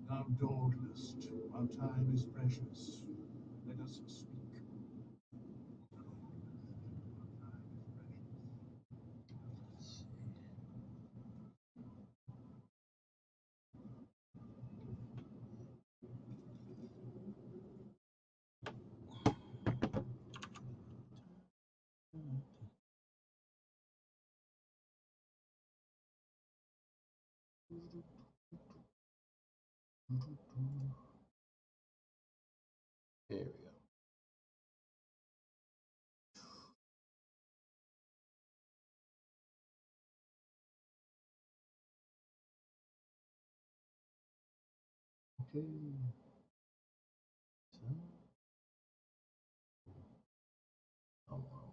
Now don't list. Our time is precious. Let us speak. Here we go. Okay. So, come on.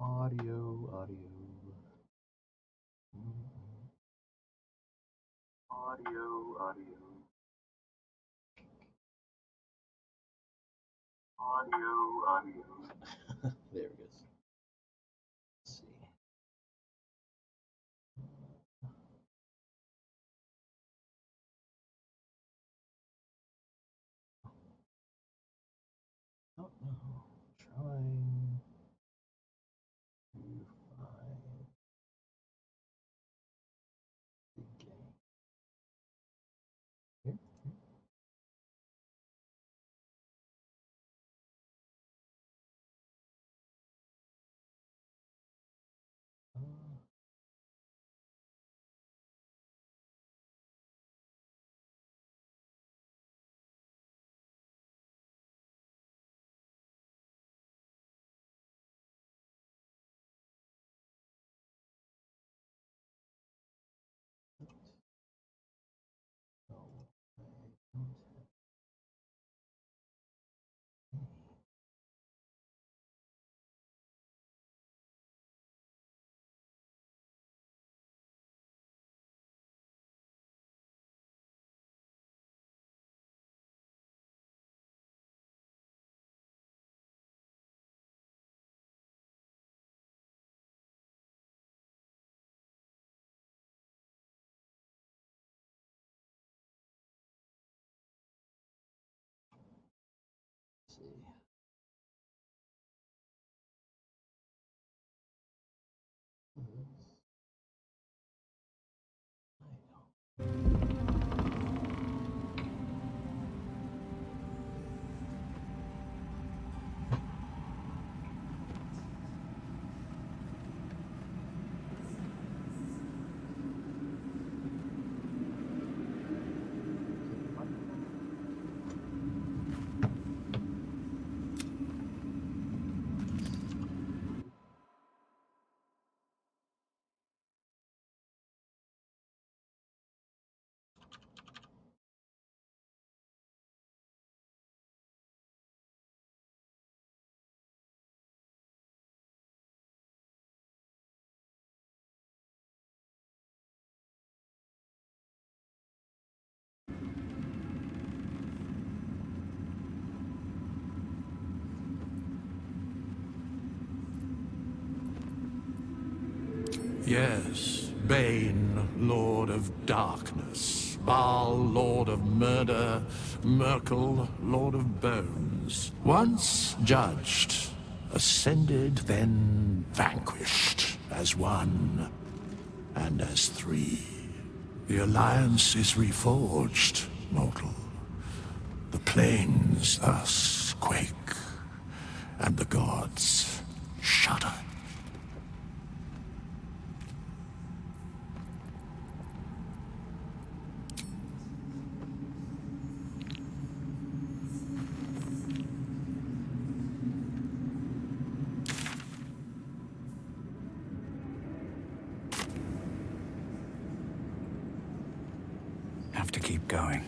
Audio. Mm, audio. Audio. There it is. Let's see. Oh no. Trying to find the game. Here. Yes, Bane, Lord of Darkness, Baal, Lord of Murder, Merkel, Lord of Bones. Once judged, ascended, then vanquished, as one, and as three. The Alliance is reforged, mortal. The plains thus quake, and the gods shudder. Have to keep going.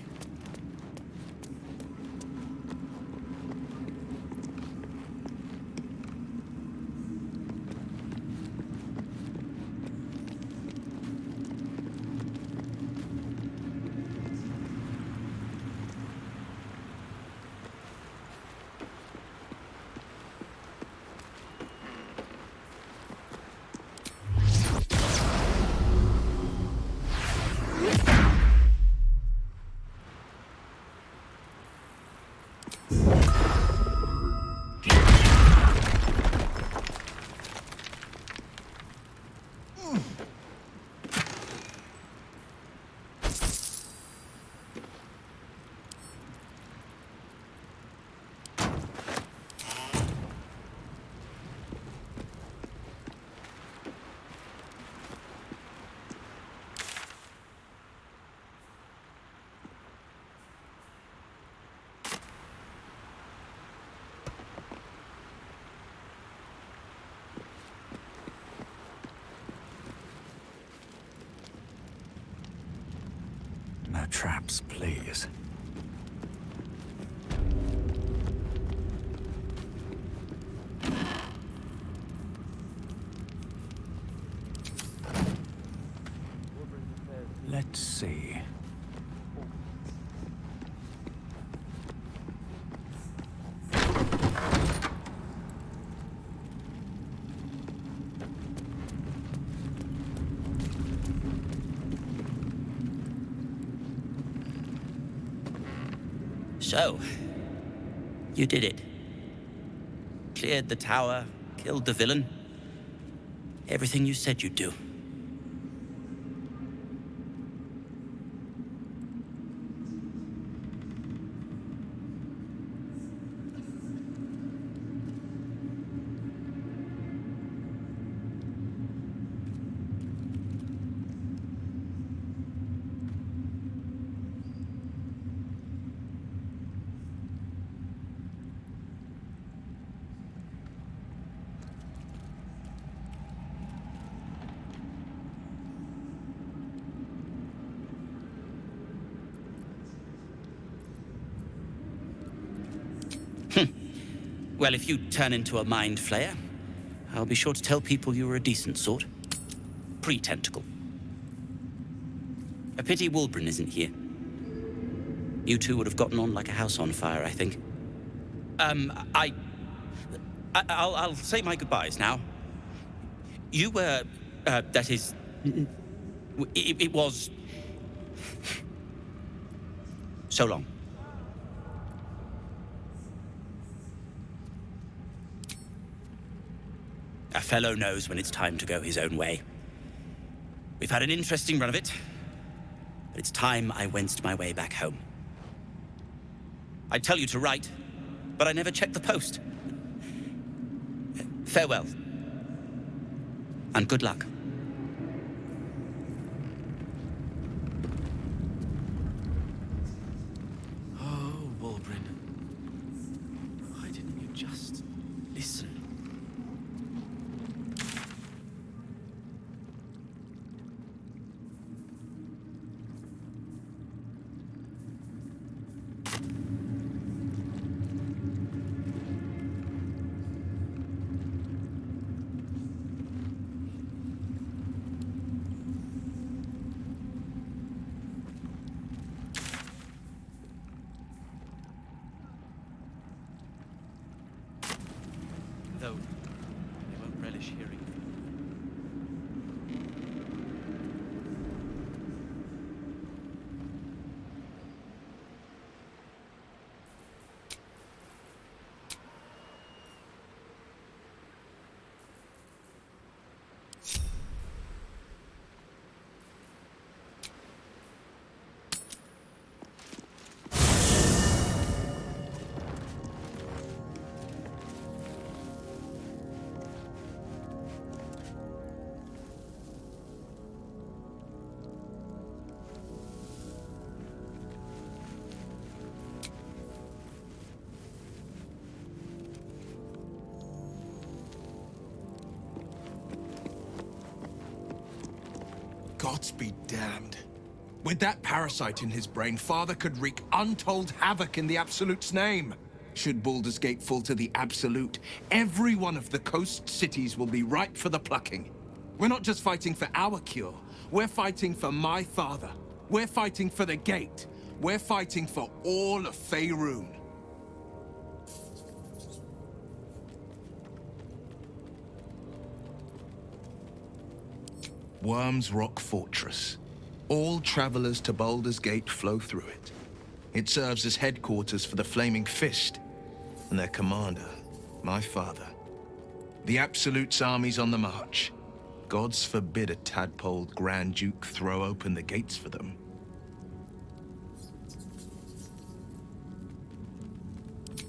No traps, please. Let's see. So, you did it. Cleared the tower, killed the villain. Everything you said you'd do. Well, if you turn into a mind flayer, I'll be sure to tell people you were a decent sort. Pre-tentacle. A pity Wulbren isn't here. You two would have gotten on like a house on fire, I think. I'll say my goodbyes now. You were, that is, it was so long. A fellow knows when it's time to go his own way. We've had an interesting run of it, but it's time I wended my way back home. I'd tell you to write, but I never checked the post. Farewell, and good luck. Oh, Wulbren. Why didn't you just listen? Though they won't relish hearing. Gods be damned. With that parasite in his brain, Father could wreak untold havoc in the Absolute's name. Should Baldur's Gate fall to the Absolute, every one of the coast cities will be ripe for the plucking. We're not just fighting for our cure, we're fighting for my father. We're fighting for the Gate. We're fighting for all of Faerun. Worm's Rock Fortress. All travelers to Baldur's Gate flow through it. It serves as headquarters for the Flaming Fist, and their commander, my father. The Absolute's army's on the march. Gods forbid a tadpoled Grand Duke throw open the gates for them.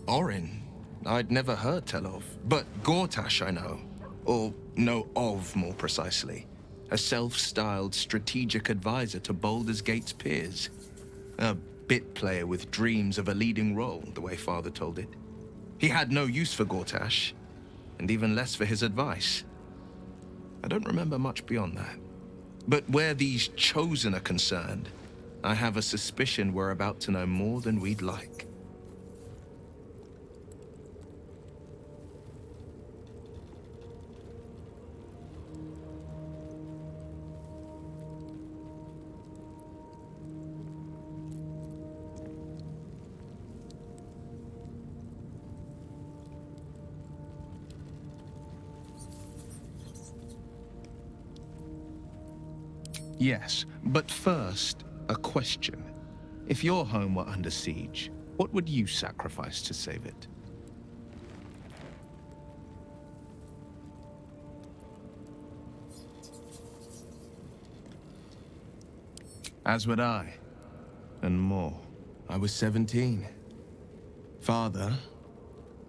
Orin, I'd never heard tell of, but Gortash I know. Or know of, more precisely. A self-styled strategic advisor to Baldur's Gate's peers. A bit player with dreams of a leading role, the way Father told it. He had no use for Gortash, and even less for his advice. I don't remember much beyond that. But where these Chosen are concerned, I have a suspicion we're about to know more than we'd like. Yes, but first, a question. If your home were under siege, what would you sacrifice to save it? As would I, and more. I was 17. Father,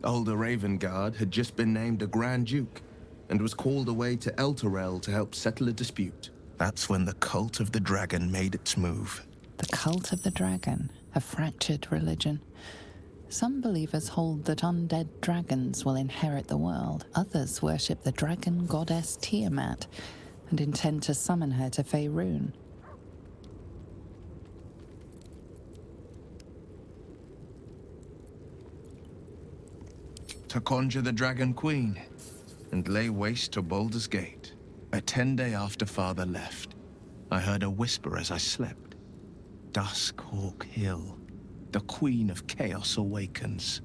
older Ravengard, had just been named a Grand Duke, and was called away to Elturel to help settle a dispute. That's when the Cult of the Dragon made its move. The Cult of the Dragon, a fractured religion. Some believers hold that undead dragons will inherit the world. Others worship the dragon goddess Tiamat and intend to summon her to Faerun. To conjure the Dragon Queen and lay waste to Baldur's Gate. A 10-day after Father left, I heard a whisper as I slept. Duskhawk Hill. The Queen of Chaos awakens.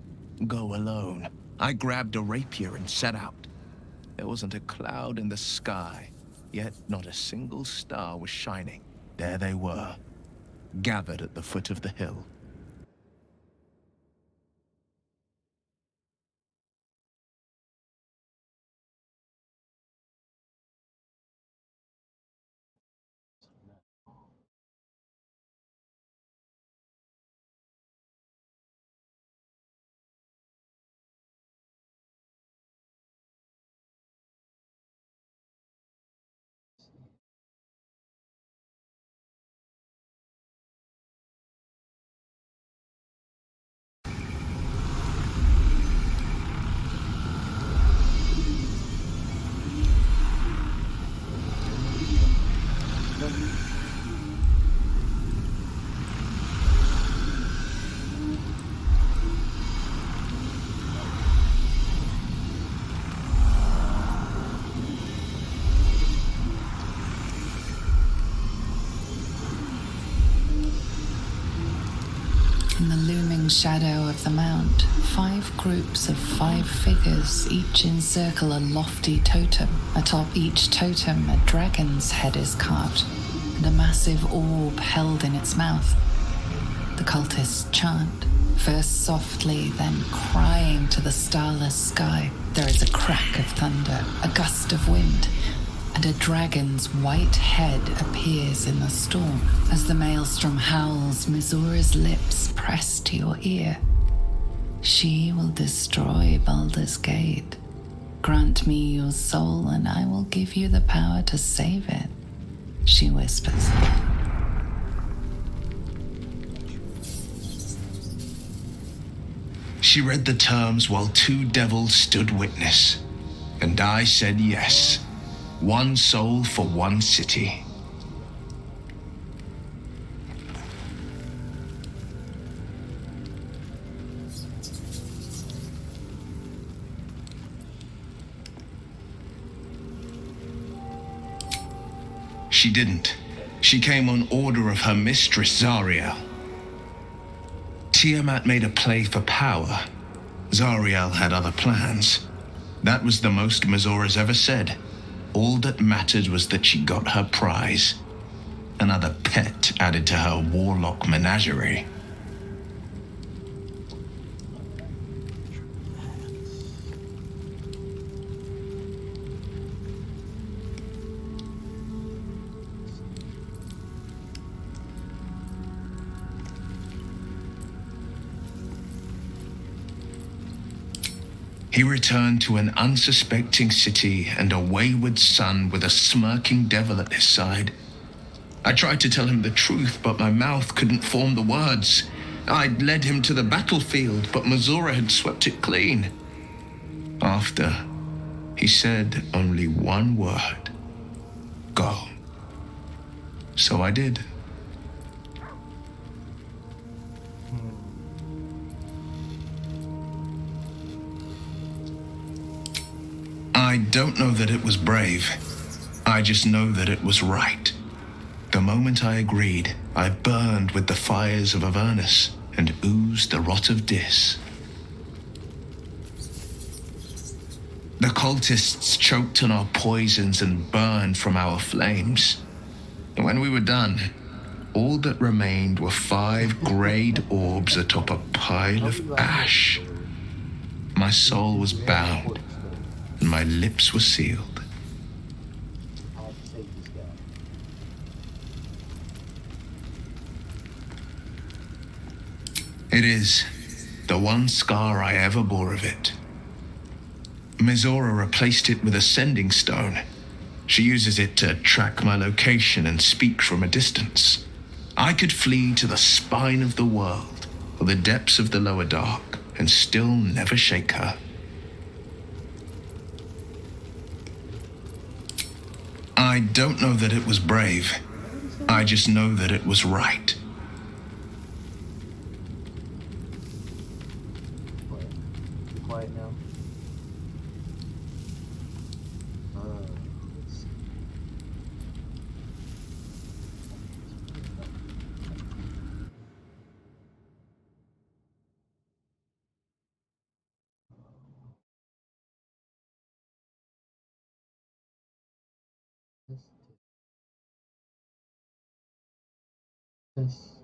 Go alone. I grabbed a rapier and set out. There wasn't a cloud in the sky, yet not a single star was shining. There they were, gathered at the foot of the hill. In the looming shadow of the mount, 5 groups of 5 figures each encircle a lofty totem. Atop each totem, a dragon's head is carved, and a massive orb held in its mouth. The cultists chant, first softly, then crying to the starless sky. There is a crack of thunder, a gust of wind, and a dragon's white head appears in the storm. As the maelstrom howls, Mizora's lips press to your ear. She will destroy Baldur's Gate. Grant me your soul, and I will give you the power to save it, she whispers. She read the terms while 2 devils stood witness, and I said yes. 1 soul for 1 city. She didn't. She came on order of her mistress, Zariel. Tiamat made a play for power. Zariel had other plans. That was the most Mizora's ever said. All that mattered was that she got her prize. Another pet added to her warlock menagerie. He returned to an unsuspecting city and a wayward son with a smirking devil at his side. I tried to tell him the truth, but my mouth couldn't form the words. I'd led him to the battlefield, but Mizora had swept it clean. After, he said only one word. Go. So I did. I don't know that it was brave. I just know that it was right. The moment I agreed, I burned with the fires of Avernus and oozed the rot of Dis. The cultists choked on our poisons and burned from our flames. And when we were done, all that remained were 5 grayed orbs atop a pile of ash. My soul was bound, and my lips were sealed. It is the one scar I ever bore of it. Mizora replaced it with a sending stone. She uses it to track my location and speak from a distance. I could flee to the spine of the world or the depths of the lower dark and still never shake her. I don't know that it was brave. I just know that it was right. Be quiet now. This.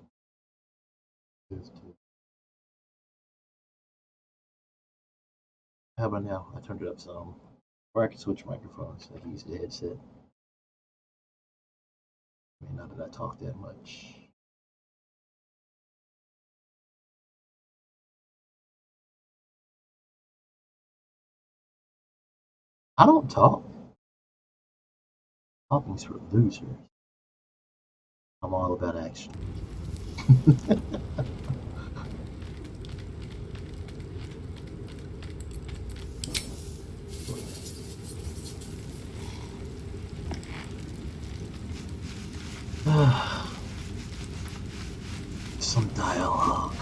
How about now? I turned it up some. Or I can switch microphones. I can use the headset. I mean, not that I talk that much. I don't talk. Talking's for losers. I'm all about action. Some dialogue.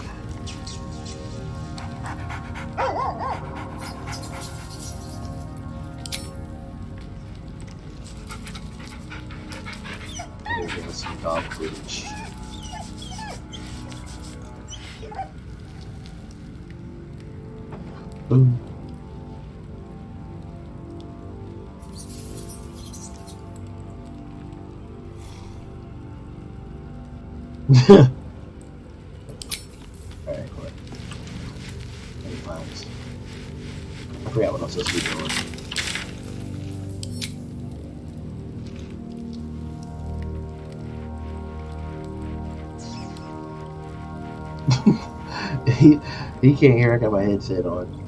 Here goes some dog footage. Boom. Alright, quick. Any plans? I forgot what I'm supposed to be doing. he can't hear. I got my headset on.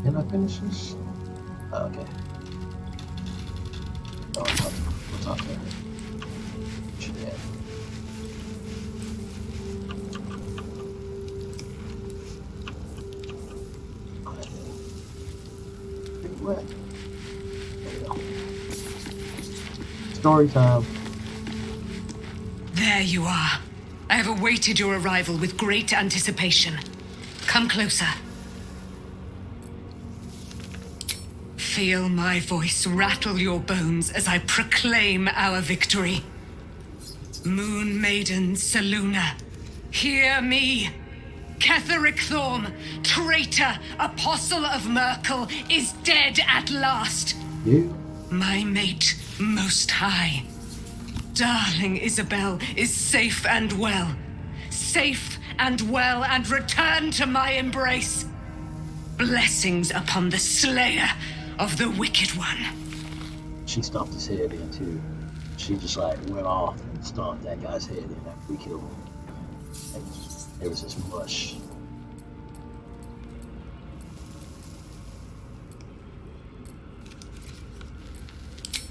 Can I finish this? Oh, okay. Oh, we'll talk there. Should have. Pretty wet. There we go. Story time. There you are. I have awaited your arrival with great anticipation. Come closer. Feel my voice rattle your bones as I proclaim our victory. Moon Maiden Selûne, hear me. Ketheric Thorm, traitor, apostle of Myrkul, is dead at last. You? My mate, Most High. Darling Isabel is safe and well. Safe and well, and returned to my embrace. Blessings upon the slayer of the Wicked One. She stomped his head in too. She just like went off and stomped that guy's head in after we killed him. And there was this mush.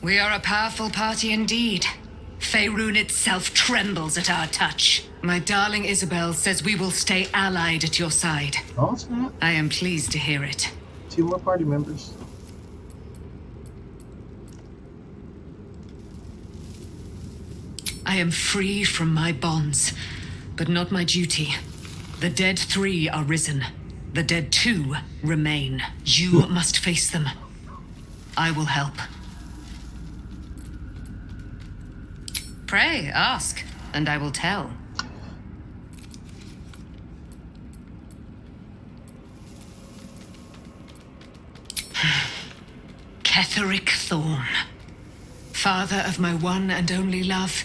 We are a powerful party indeed. Faerun itself trembles at our touch. My darling Isabel says we will stay allied at your side. Oh, snap. I am pleased to hear it. 2 more party members. I am free from my bonds, but not my duty. The dead 3 are risen. The dead 2 remain. You must face them. I will help. Pray, ask, and I will tell. Ketheric Thorm, father of my one and only love,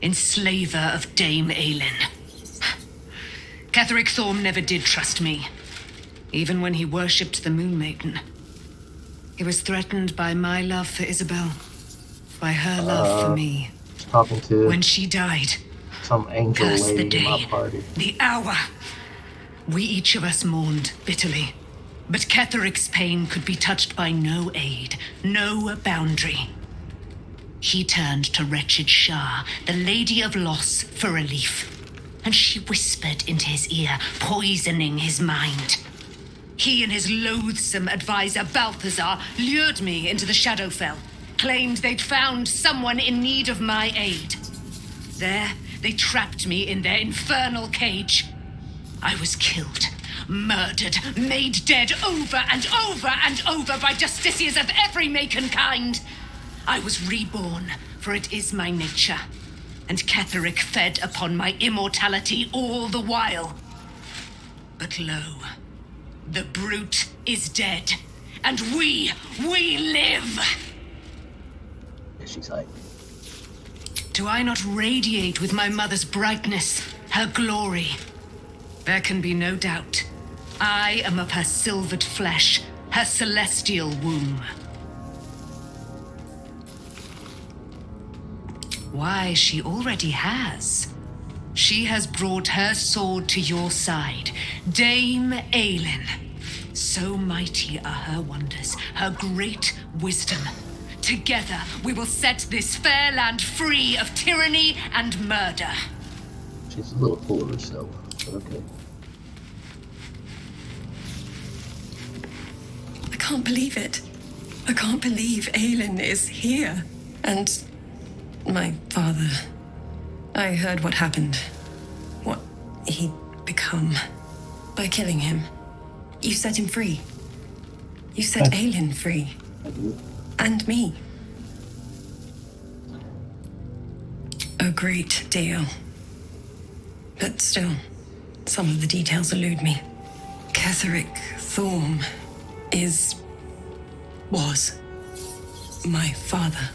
enslaver of Dame Aelin. Ketheric Thorm never did trust me, even when he worshipped the Moon Maiden. He was threatened by my love for Isabel, by her love for me. Talking to When she died, some angel curse the lady in my day, party. the hour. We each of us mourned bitterly. But Ketheric's pain could be touched by no aid, no boundary. He turned to wretched Shah, the Lady of Loss, for relief. And she whispered into his ear, poisoning his mind. He and his loathsome advisor, Balthazar, lured me into the Shadowfell, claimed they'd found someone in need of my aid. There, they trapped me in their infernal cage. I was killed, murdered, made dead over and over and over by justiciars of every make and kind. I was reborn, for it is my nature. And Ketheric fed upon my immortality all the while. But lo, the brute is dead, and we live! And she's like, Do I not radiate with my mother's brightness, her glory? There can be no doubt. I am of her silvered flesh, her celestial womb. Why, she already has. She has brought her sword to your side, Dame Aelin. So mighty are her wonders, her great wisdom. Together, we will set this fair land free of tyranny and murder. She's a little full of herself, but okay. I can't believe it. I can't believe Aelin is here. And my father. I heard what happened. What he'd become. By killing him. You set him free. You set Aelin free. I do. And me. A great deal. But still, some of the details elude me. Ketheric Thorm was my father.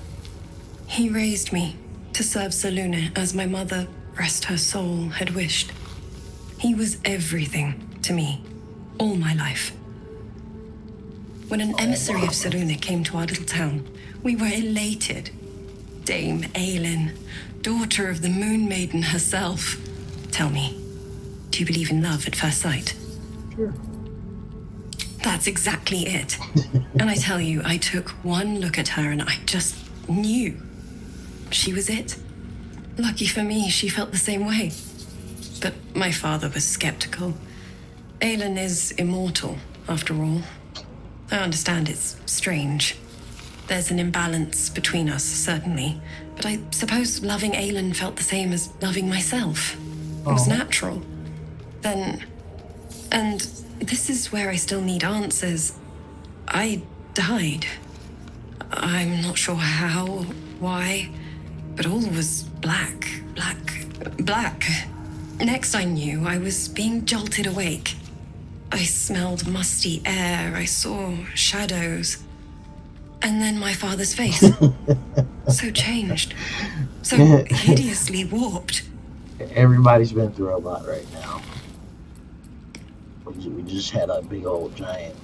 He raised me to serve Selûne as my mother, rest her soul, had wished. He was everything to me, all my life. When an emissary of Selûne came to our little town, we were elated. Dame Aelin, daughter of the Moon Maiden herself. Tell me, do you believe in love at first sight? Sure. That's exactly it. And I tell you, I took one look at her and I just knew. She was it. Lucky for me, she felt the same way. But my father was skeptical. Aelin is immortal, after all. I understand it's strange. There's an imbalance between us, certainly. But I suppose loving Aelin felt the same as loving myself. It was natural. Then... And this is where I still need answers. I died. I'm not sure how, why, but all was black. Next I knew, I was being jolted awake. I smelled musty air, I saw shadows. And then my father's face. So changed. So hideously warped. Everybody's been through a lot right now. We just had a big old giant.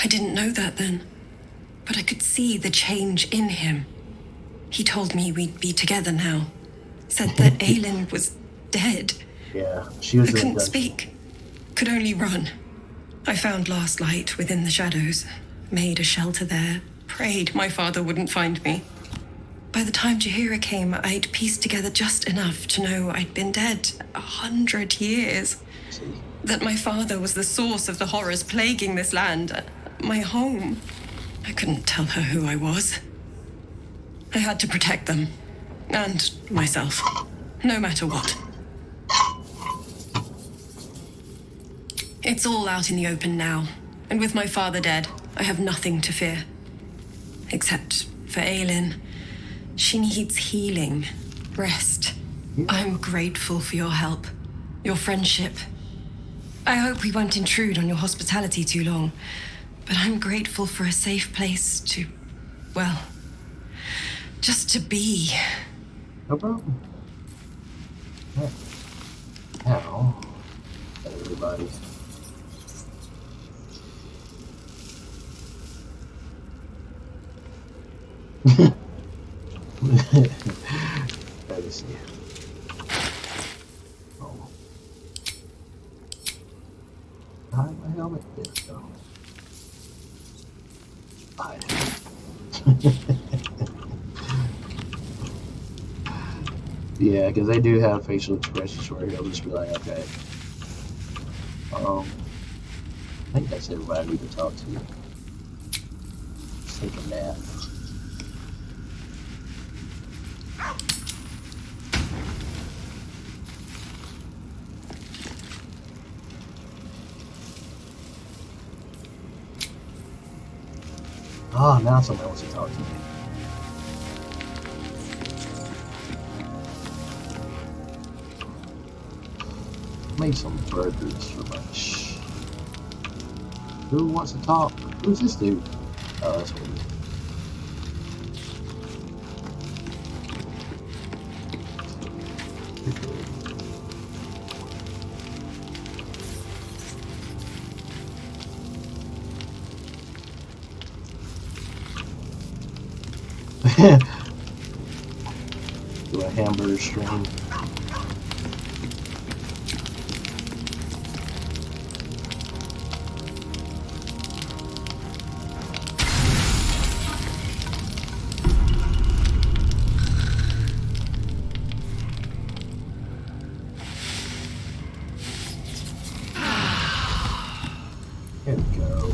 I didn't know that then, but I could see the change in him. He told me we'd be together now. Said that Aelin was dead. Yeah, she was. I couldn't speak. Could only run. I found last light within the shadows. Made a shelter there. Prayed my father wouldn't find me. By the time Jaheira came, I'd pieced together just enough to know I'd been dead 100 years. That my father was the source of the horrors plaguing this land. My home. I couldn't tell her who I was. I had to protect them. And myself. No matter what. It's all out in the open now. And with my father dead, I have nothing to fear. Except for Aelin. She needs healing. Rest. I'm grateful for your help. Your friendship. I hope we won't intrude on your hospitality too long. But I'm grateful for a safe place to... well... just to be. No problem. Now, everybody. Let me see. Oh. Hide my helmet. There we go. Hide. Yeah, because they do have facial expressions where he'll just be like, okay. I think that's everybody I need to talk to. Let's take a nap. Oh, now somebody wants to talk to me. Make some burgers for lunch. Who wants to talk? Who's this dude? Oh, that's what it is. Do a hamburger stream. There we go.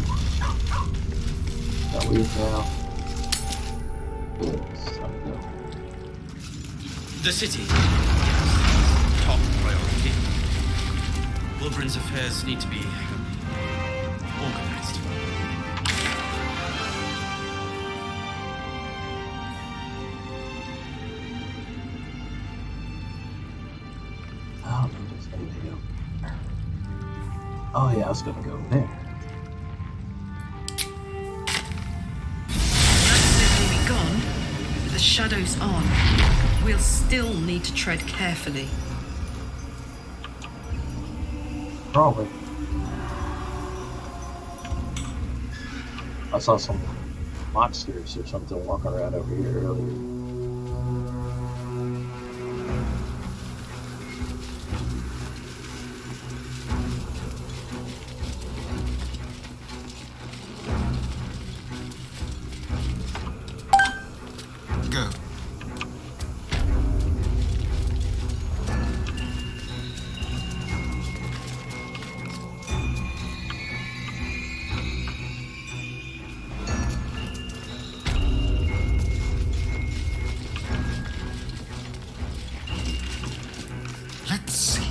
That leave now. Yes, time to go. The city. Top priority. Wilburn's affairs need to be organized. I don't know if there's anything up there. Oh yeah, I was gonna go there. Nurses will be gone. With the shadows on, we'll still need to tread carefully. Probably. I saw some monsters or something walking around over here earlier. Go. Let's see.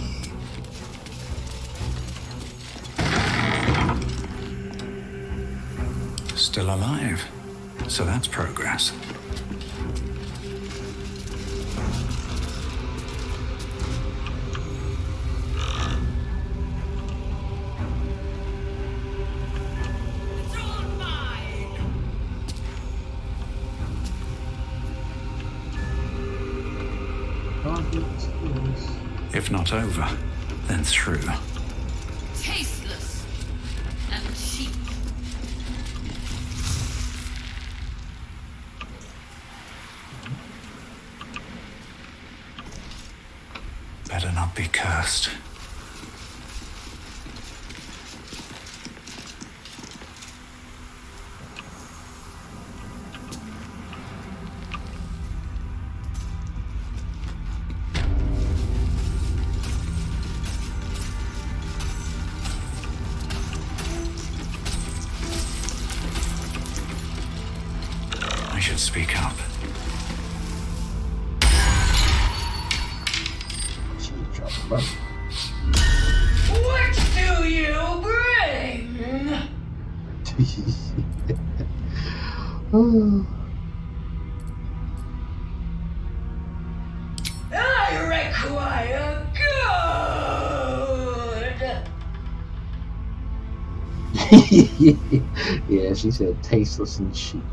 Still alive. So that's progress. If not over, then through. Tasteless and cheap. Better not be cursed. I should speak up. She dropped the button. What do you bring? I require good. Yeah, she said tasteless and cheap.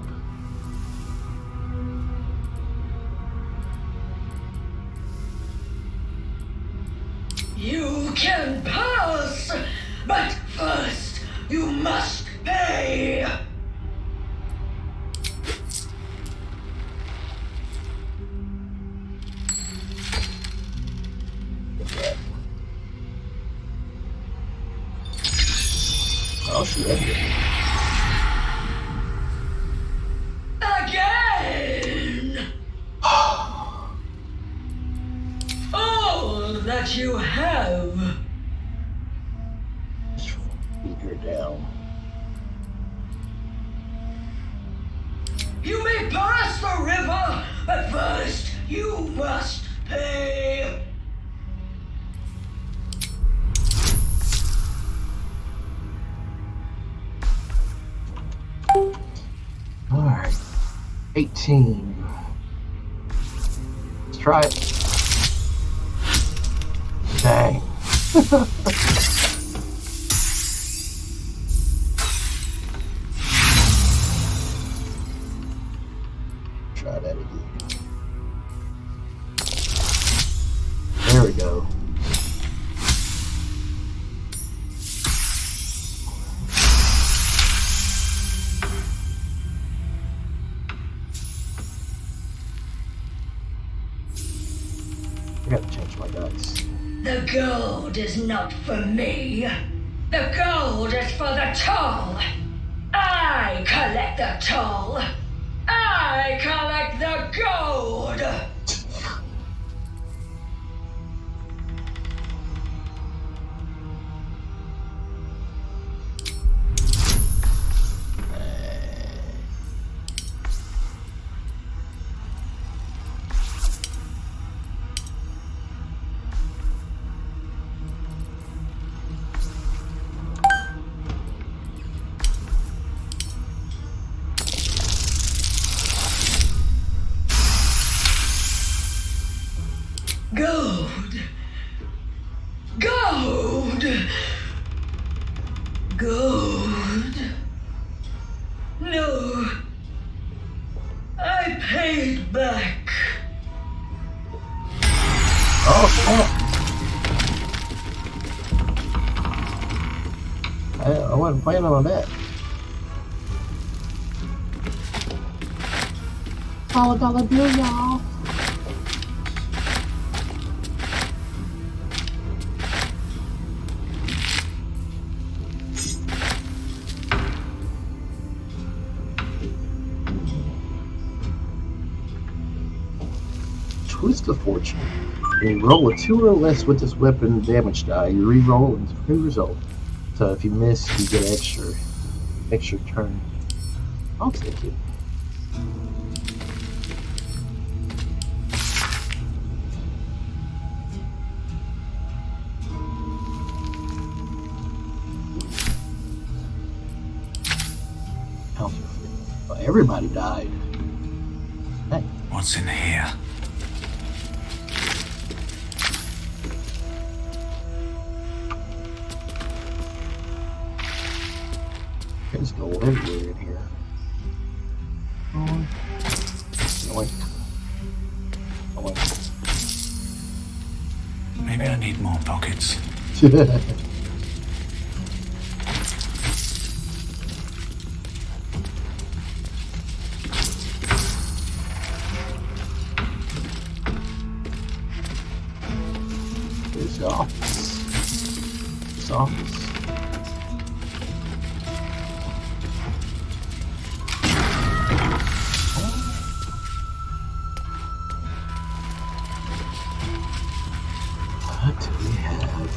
You can pass, but first you must pay. Oh, she read it. Again! All that you have. Beat her down. You may pass the river, but first you must pay. Alright. 18. Let's try it. Dang. Try that again. There we go. I gotta change my dice. The gold is not for me. The gold is for the toll. I collect the toll. I collect the gold. Gold. Gold. Gold. No. I paid back. Oh, snap. I wasn't planning on that. $1 bill, y'all. Twist of Fortune. When you roll a 2 or less with this weapon damage die, you re-roll and free result. So if you miss, you get extra turn. I'll take it. Counterfeit. Well, everybody died. Hey. What's in here? There's gold everywhere in here. Maybe I need more pockets. There's the office. This office. What do we have?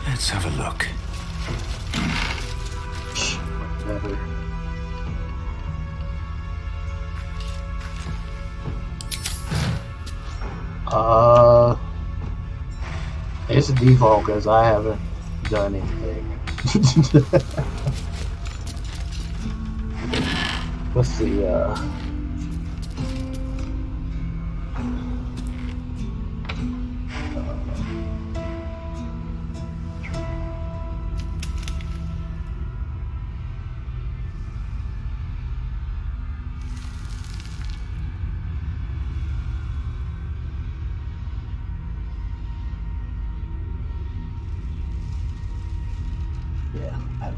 Let's have a look. Better. It's a default because I haven't done anything. Let's see, yeah, I haven't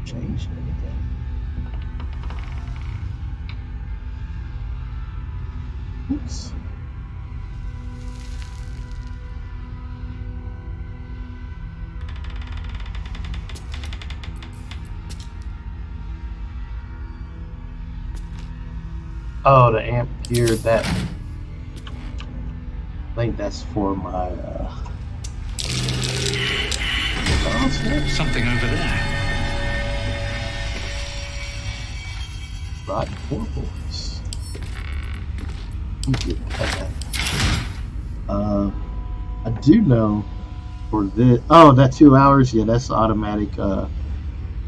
changed anything. Oops. Oh, the amp gear, that I think that's for my Something over there. Rotten floorboards. Okay. I do know for this. Oh, that 2 hours. Yeah, that's the automatic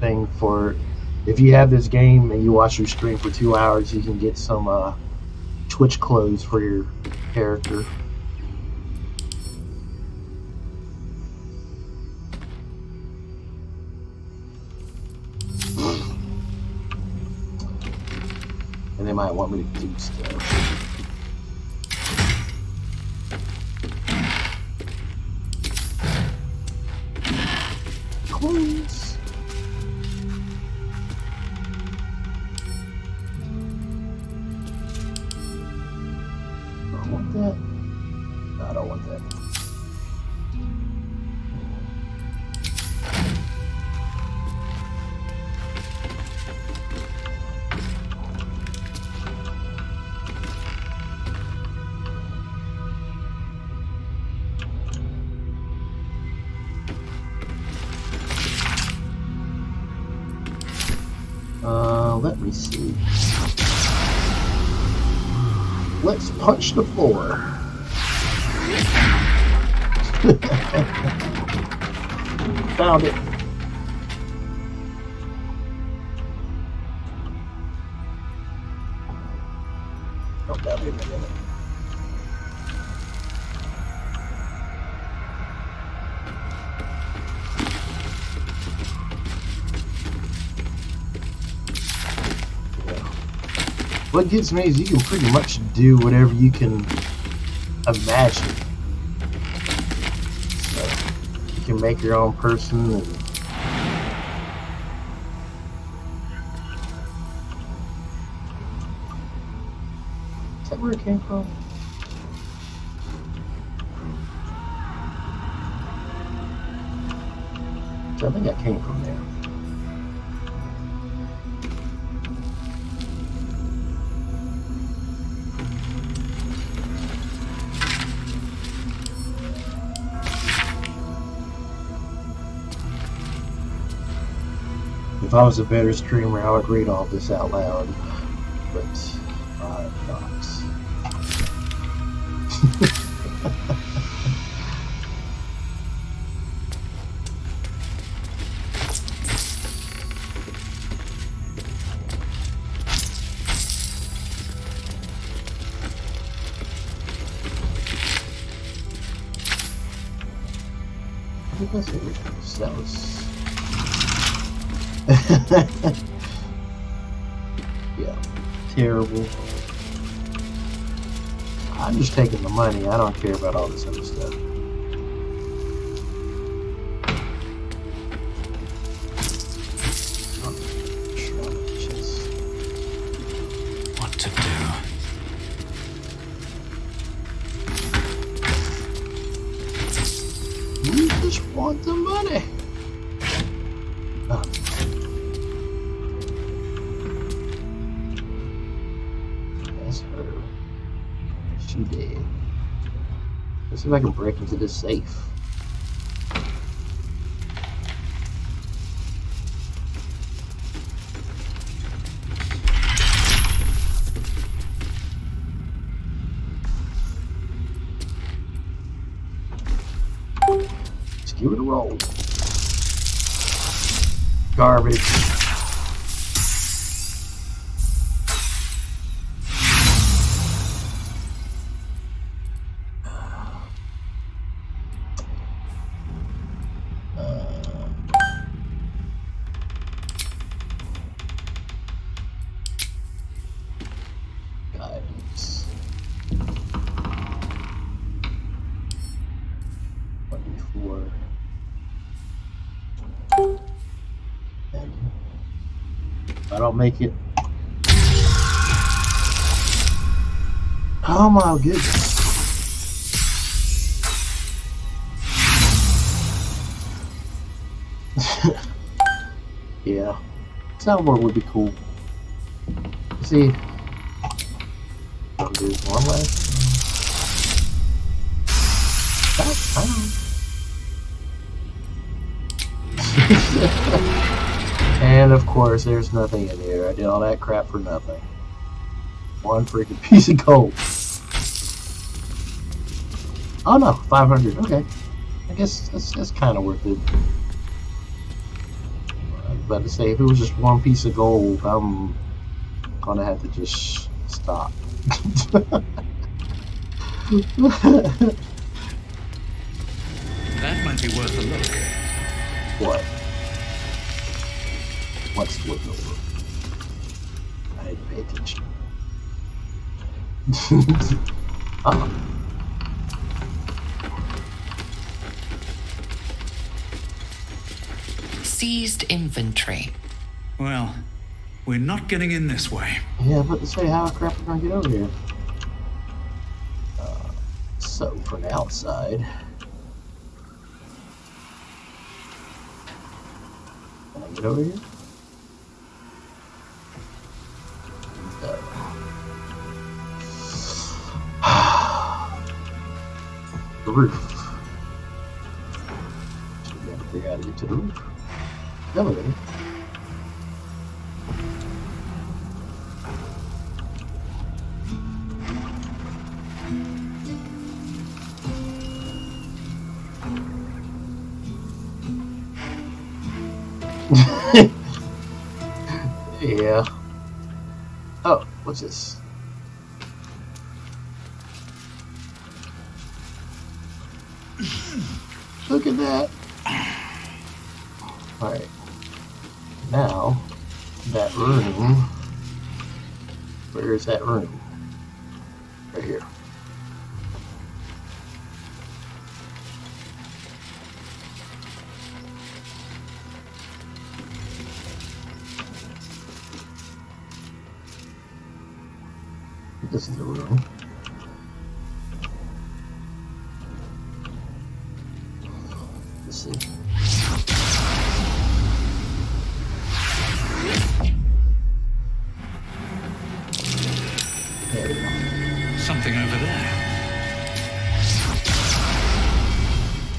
thing for. If you have this game and you watch your stream for 2 hours, you can get some Twitch clothes for your character. And they might want me to do stuff. Coins. I don't want that. No, I don't want that. Let me see. Let's punch the floor. Found it. Oh, down here a minute. what gets me is you can pretty much do whatever you can imagine. So you can make your own person and is that where it came from? I think I came from there. If I was a better streamer, I would read all this out loud. But I'm not. That was yeah, terrible. I'm just taking the money. I don't care about all this other stuff. What to do? You just want the money. Oh. That's her. She dead. Let's see if I can break into this safe. Let's give it a roll. Garbage. Guidance. 24. And if I don't make it. Oh my goodness. Yeah. Soundboard would be cool. See. I'll do one last. And of course, there's nothing in here. I did all that crap for nothing. One freaking piece of gold. Oh no, 500. Okay, I guess that's kind of worth it. I was about to say, if it was just one piece of gold, I'm gonna have to just stop. That might be worth a look. What? What's worth a look? I didn't pay attention. Seized inventory. Well, we're not getting in this way. Yeah, but to say how the crap we're gonna get over here. So from the outside, can I get over here? The roof. So we gotta figure out how to get to the roof. Elevator. Yeah. Oh, what's this? Look at that. Alright. Now, that room Where is that room? Right here. This is the room. Let's see. There we go. Something over there.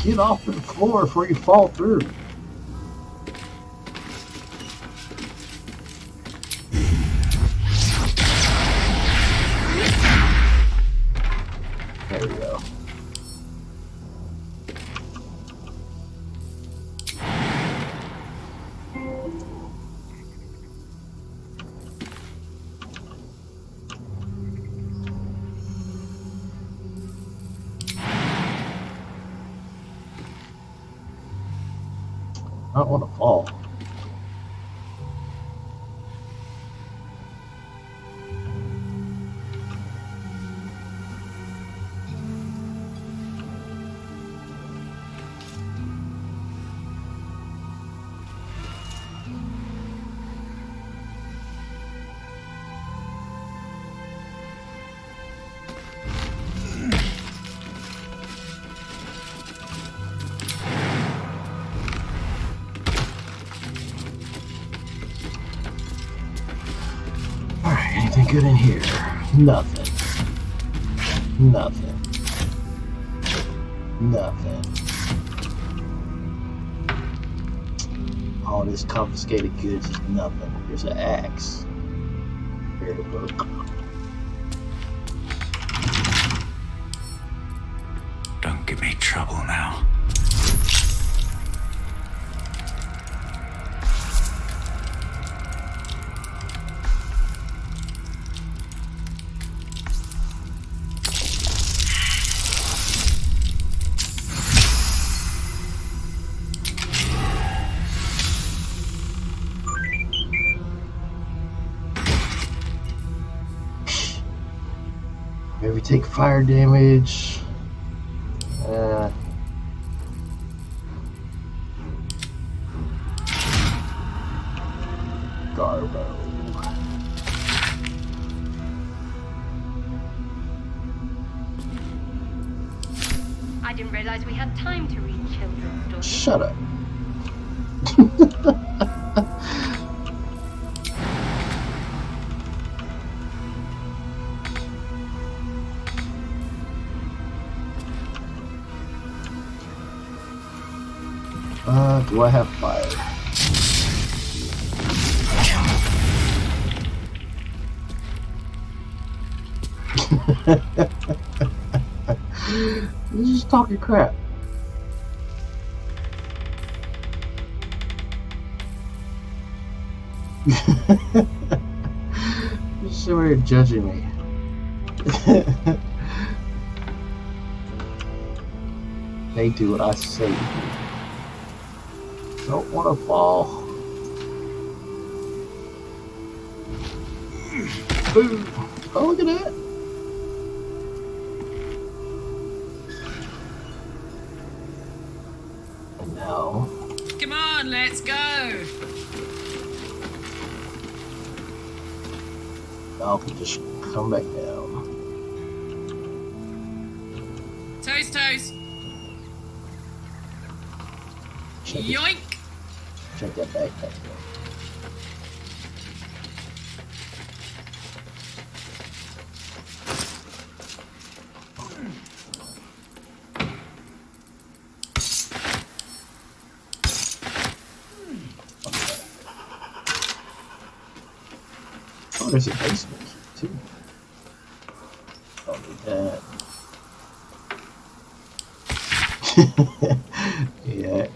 Get off the floor before you fall through. There we go. I don't want to fall. Alright, anything good in here? Nothing. Nothing. Nothing. All this confiscated goods is nothing. Here's an axe. Here to book. Don't give me trouble now. Maybe take fire damage. Garbo. I didn't realize we had time to read children's stories. Shut up. Do I have fire? You're just talking crap. You're sure you're judging me. They do what I say to do. Don't want to fall. Boom. Oh, look at that. And now. Come on, let's go. Now I can just come back down. Toast, toast. Check it. Yoink. Check that backpack out. Oh, there's a basement too. Don't need that. Yeah.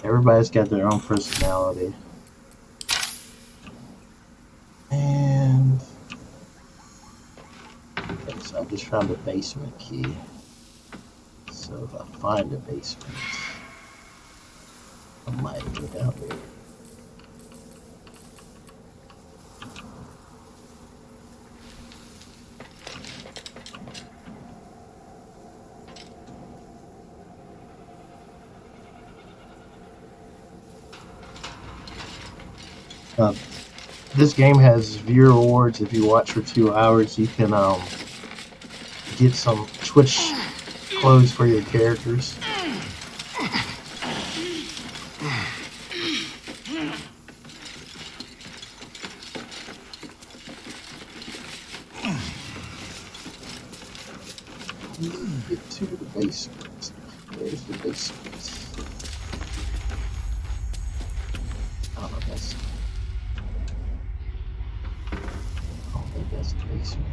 Everybody's got their own personality. And okay, so I just found a basement key. So if I find a basement, I might go down there. Uh, this game has viewer rewards. If you watch for 2 hours, you can get some Twitch clothes for your characters. Get to the basement. There's the basement. I don't know if that's. I don't think that's the basement.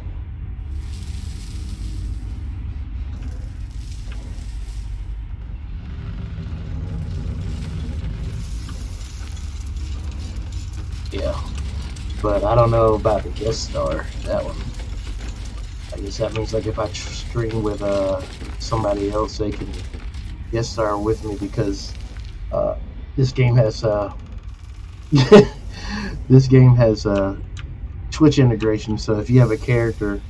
Yeah, but I don't know about the guest star. That one. I guess that means like if I stream with somebody else, they can guest star with me because this game has this game has Twitch integration. So if you have a character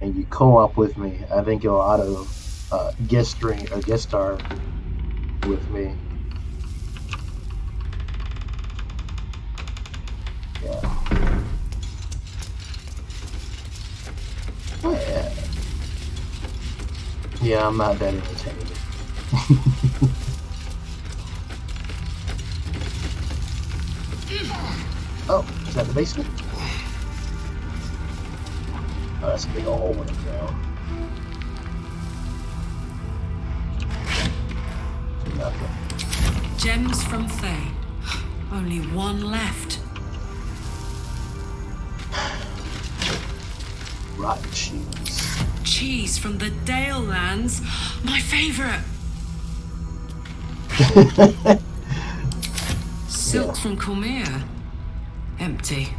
and you co-op with me, I think you'll auto guest star with me. Yeah. Oh, yeah. Yeah, I'm not that entertaining. Oh, is that the basement? Oh, that's a big old hole in the ground. Nothing. Gems from Faye. Only one left. Rotten cheese. Cheese from the Dale Lands. My favorite. Silk from Cormier. Empty.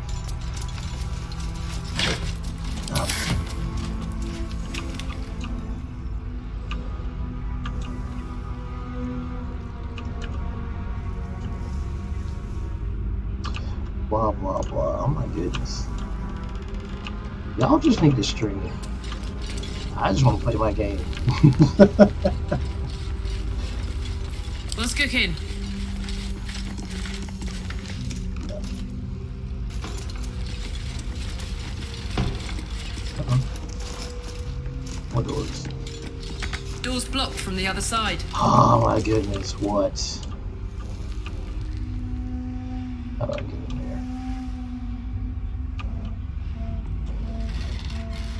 Blah, blah, blah. Oh my goodness. Y'all just need to stream. I just want to play my game. What's cooking? What doors? Door's blocked from the other side. Oh my goodness, what? How do I get in there?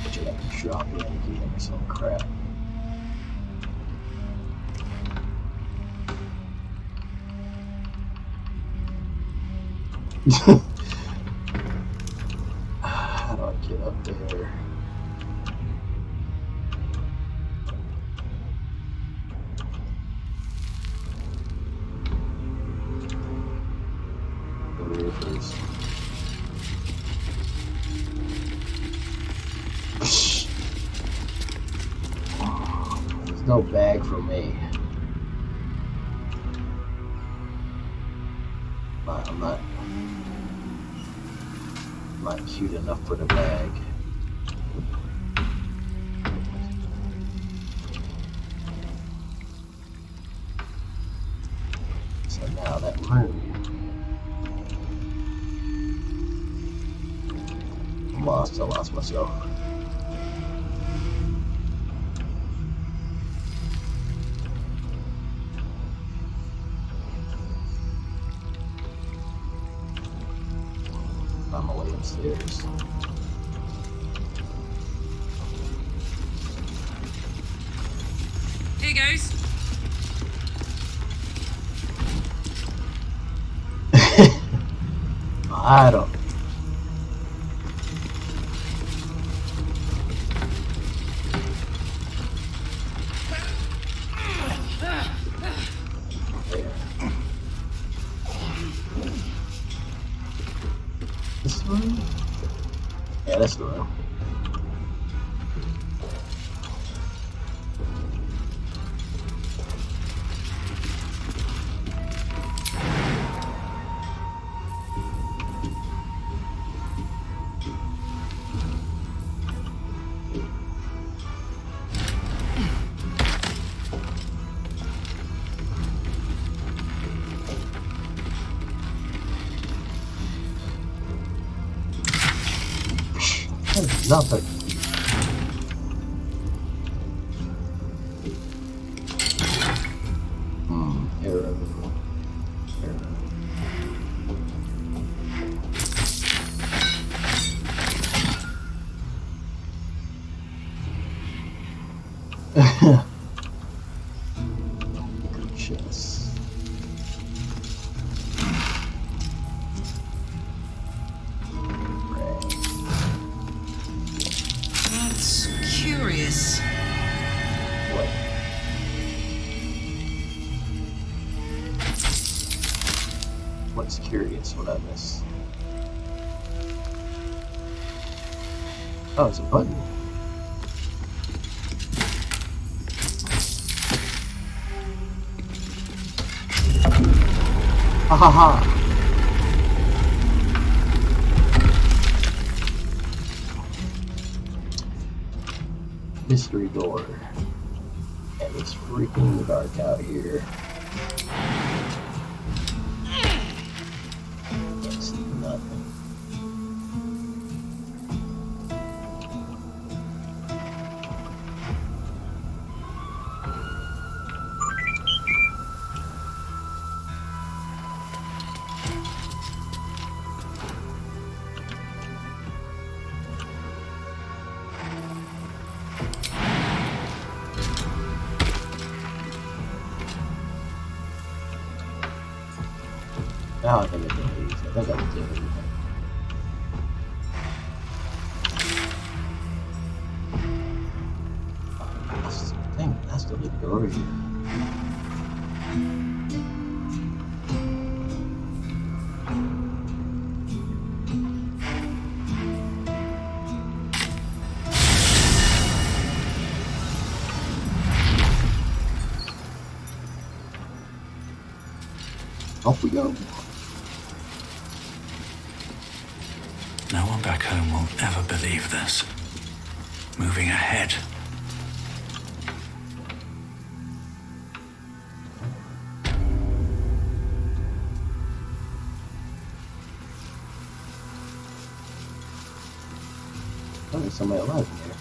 But you have to drop in and give me some crap. How do I get up there? There's no bag for me. I'm not cute enough for the bag. So now that room. I'm lost. I lost myself. On my way upstairs. Here goes. I don't. This room? Yeah, that's the room. There's nothing. Arrow. Chess. That's curious. What? What's curious? What I miss? Oh, it's a button. Ha ha ha. Mystery door. And it's freaking dark out here. That's nothing. Now I think I did these. I think I did everything. That's the big door here. Off we go. No one back home will ever believe this. Moving ahead. Oh, there's somebody alive in there.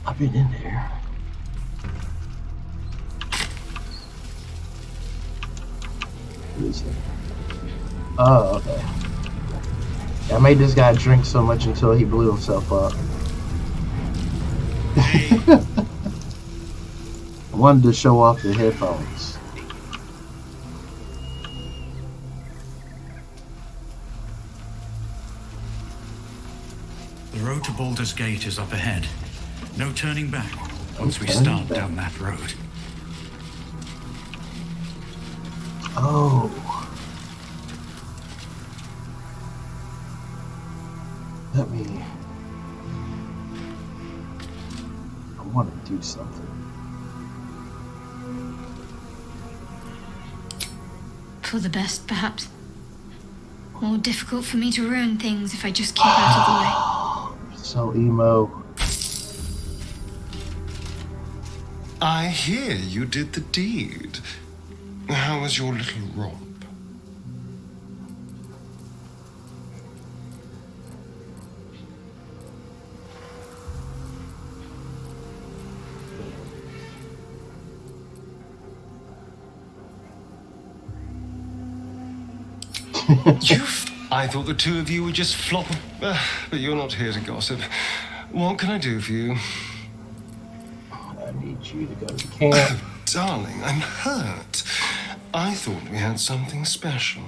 I've been in there. What is it? Oh, okay. I made this guy drink so much until he blew himself up. I wanted to show off the headphones. The road to Baldur's Gate is up ahead. No turning back once we start down that road. Oh. Let me... I want to do something. For the best, perhaps. More difficult for me to ruin things if I just keep out of the way. So emo. I hear you did the deed. How was your little romp? I thought the two of you would just flop. But you're not here to gossip. What can I do for you? I need you to go to camp. Oh, darling, I'm hurt. I thought we had something special.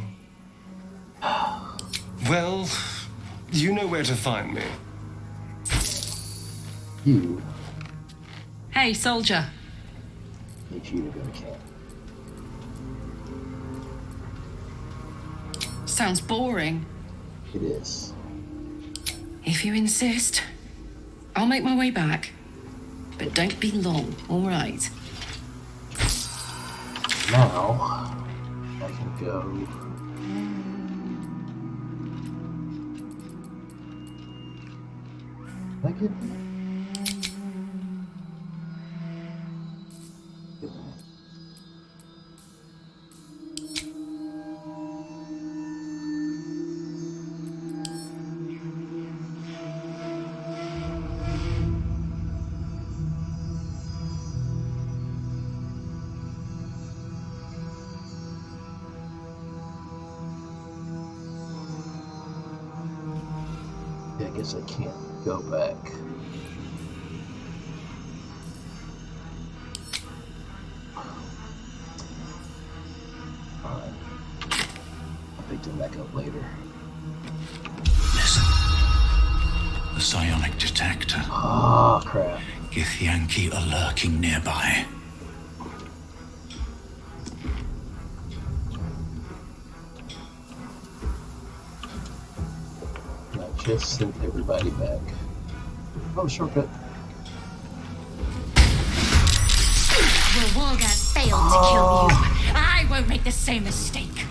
Well, you know where to find me. You Hey, soldier. need you to go to camp. Sounds boring. It is. If you insist, I'll make my way back. But don't be long, all right? Now, I can go. Can I get guess I can't go back. Alright. I'll pick them back up later. Listen. The psionic detector. Oh, crap. Githyanki are lurking nearby. I just sent everybody back. Oh, shortcut. The Wargas failed to kill you. I won't make the same mistake.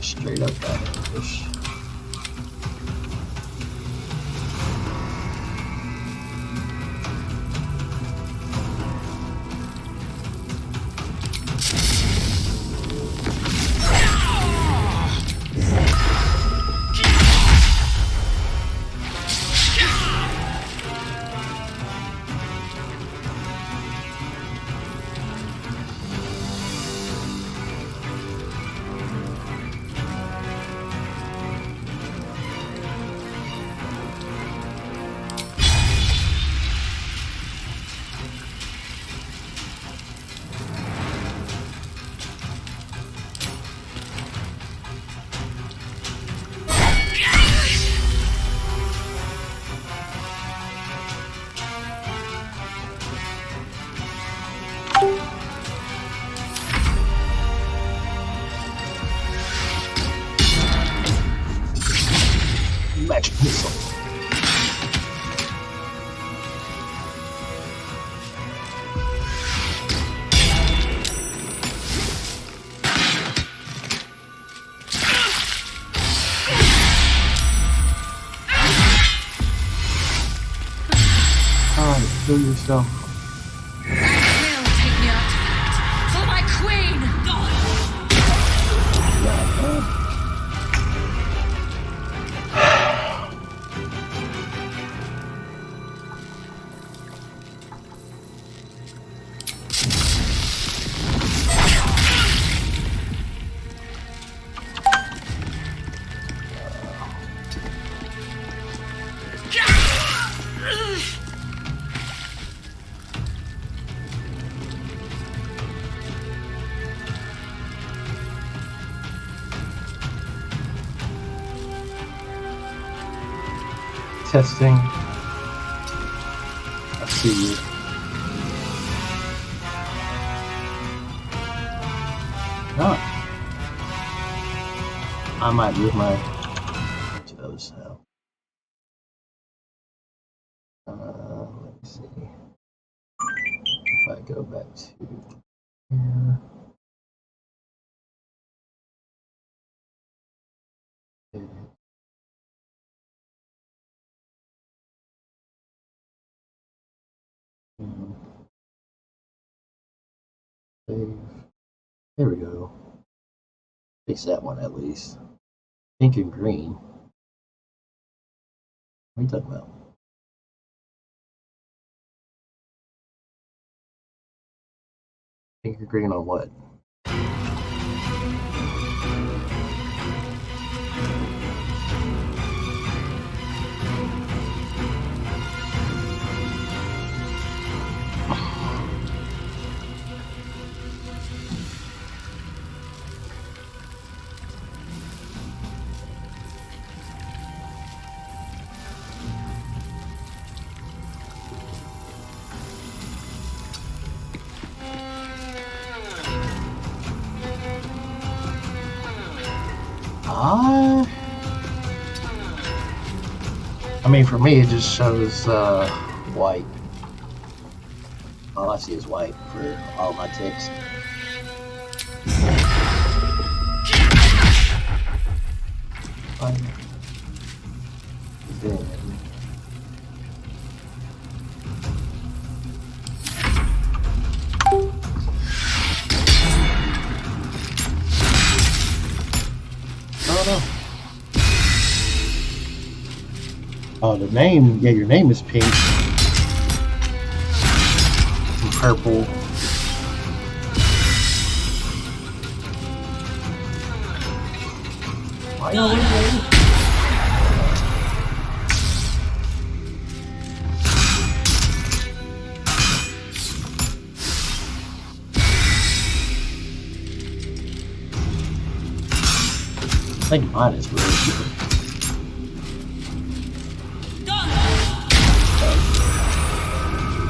Straight up out of fish. Magic missile. Alright, kill yourself. Will take me out for my queen. Testing. I see you. No. I might move my to the other side. Let me see. If I go back to here. Save. There we go. Fix that one at least. Pink and green. What are you talking about? Pink or green on what? I mean, for me, it just shows white. All I see is white for all my text. Then Oh, the name. Yeah, your name is pink. And purple. Why y'all waiting? I think mine is really good.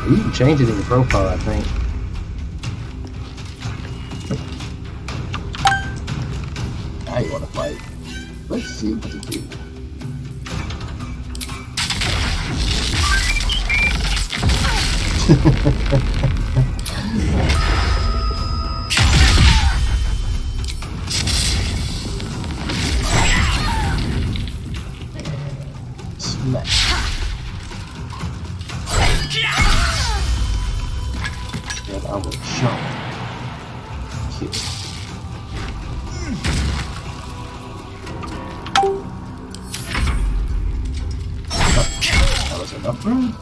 You can change it in your profile, I think. Now you want to fight. Let's see what to do. Smash. And I will jump. Kick. That was enough room.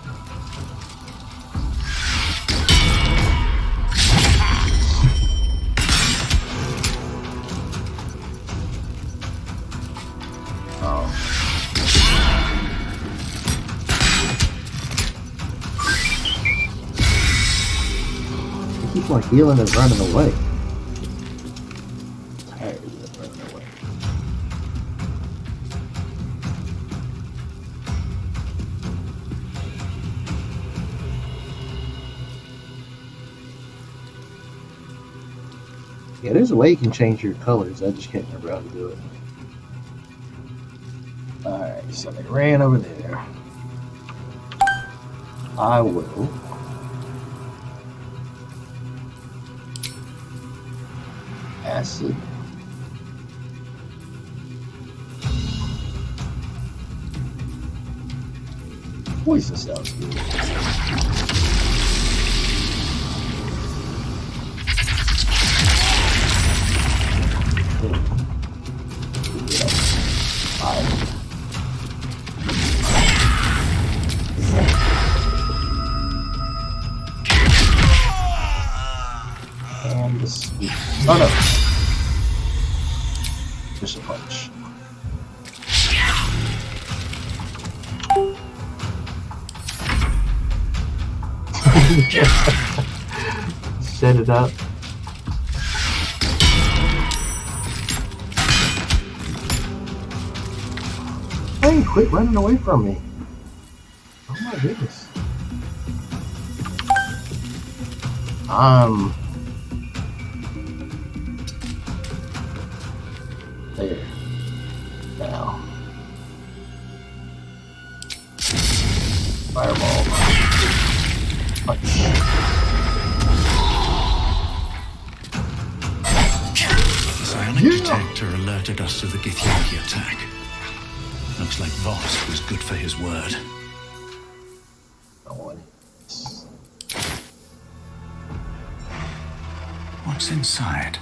Keep on healing and running away. Tired of running away. Yeah, there's a way you can change your colors. I just can't remember how to do it. Alright, so they ran over there. I will. Acid. Poison sounds good. And the sweet. Oh no. Just a punch. Set it up. Hey, quit running away from me. Oh my goodness. There. Now. Fireball. Punch. The psionic detector alerted us to the Githyanki attack. Looks like Voss was good for his word. What's inside?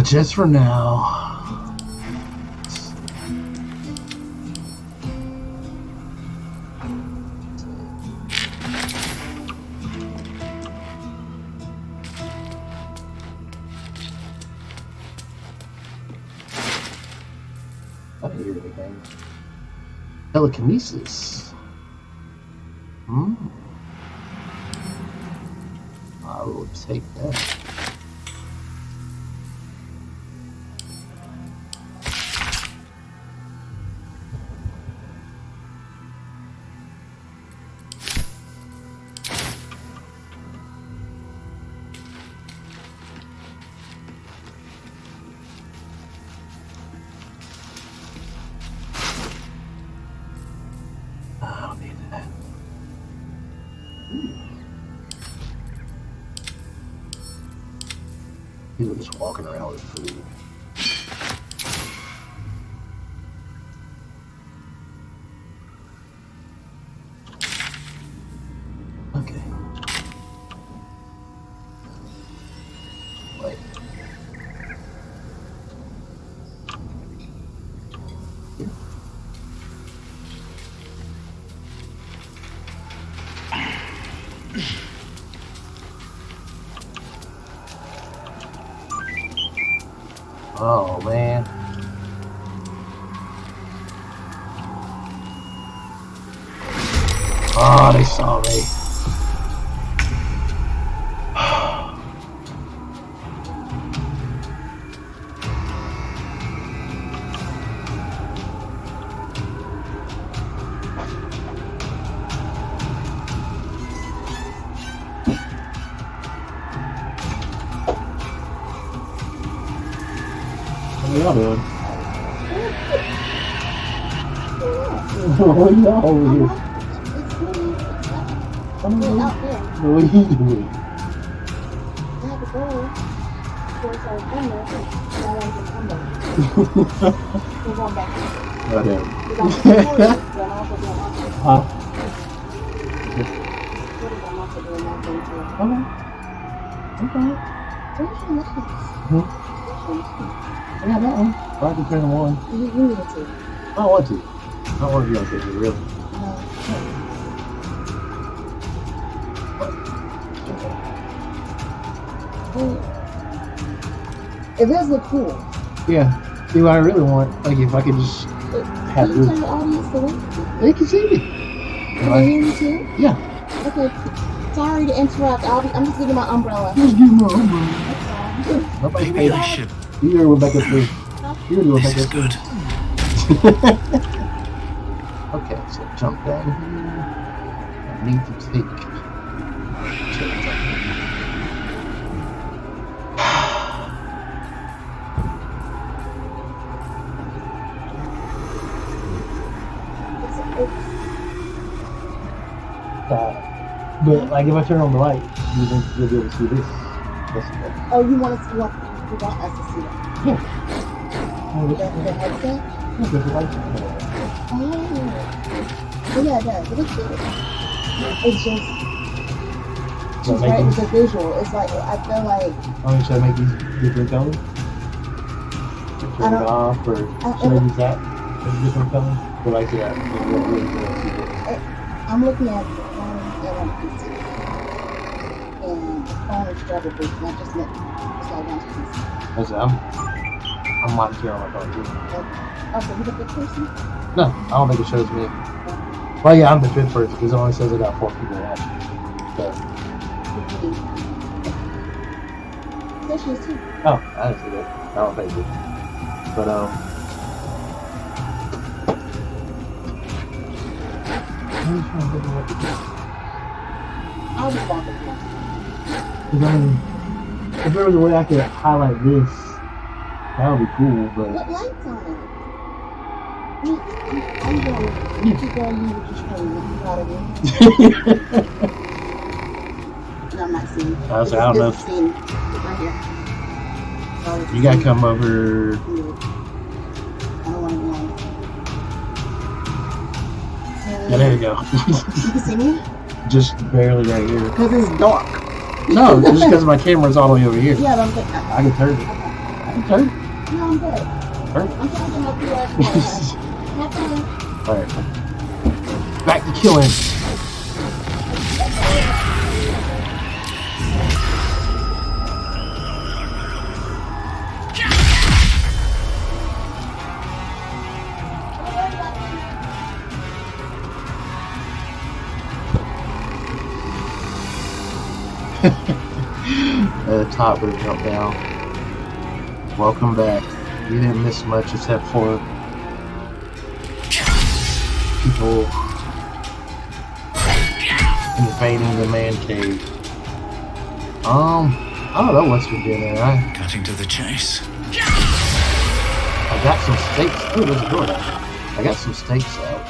Just for now. I didn't hear anything. Telekinesis. I will take that. I don't need that. People just walking around with food. Okay. Wait. Here. Oh man. Oh, they saw me. What are y'all doing? What are y'all over here? What are you doing? Whatever. Huh? I got that one. I can turn the one. You need to. I don't want to. I don't want to be on TV, really. It does look cool. Yeah. See what I really want? Like if I could just have Can you this. tell the audience the way? They can see me. Can they hear you too? Yeah. Okay. Sorry to interrupt. I'm just getting my umbrella. Just give me my umbrella. Nobody Maybe paid. I should. You hear Rebecca too. You hear Rebecca. This is good. Okay, so jump down here. I need to take. But like if I turn on the light, you'll be able to see this. Oh, you want us to want us to see that? Yeah. Oh, The headset? Yeah, there's a light. Oh yeah, it does. It looks good. It's just she's right with the visual. It's like I feel like Oh, should I make these different colors? Turn it off or should I use that as a different color? But like that, I'm looking at the phone and on PC. And the phone is double boot, not just me. So I want to PC. I said, I'm monitoring on my phone too. Oh, so you're the fifth person? No, I don't think it shows me. Well, yeah, I'm the fifth person because it only says I got 4 people watching. So. There she is too. Oh, I didn't see that. I don't think it. But I'll just walk it. if there was a way I could highlight this, that would be cool. But What lights on it? I'm going to keep on you with your screen. You got it in. No, I'm not seeing. I don't know. Seeing right here. You gotta come over. I don't want to go on. Yeah, there you go. You can see me? Just barely right here. Because it's dark. No, just because my camera's all the way over here. Yeah, but I'm good. I can turn it. I can turn it. No, I'm good. Turn it. I'm trying to help you out. Have fun. Alright. Back to killing. The topper jumped down. Welcome back. You didn't miss much except for people invading the man cave. I don't know what's for dinner. Cutting to the chase. I got some steaks. Oh, there's a door down there. I got some steaks out.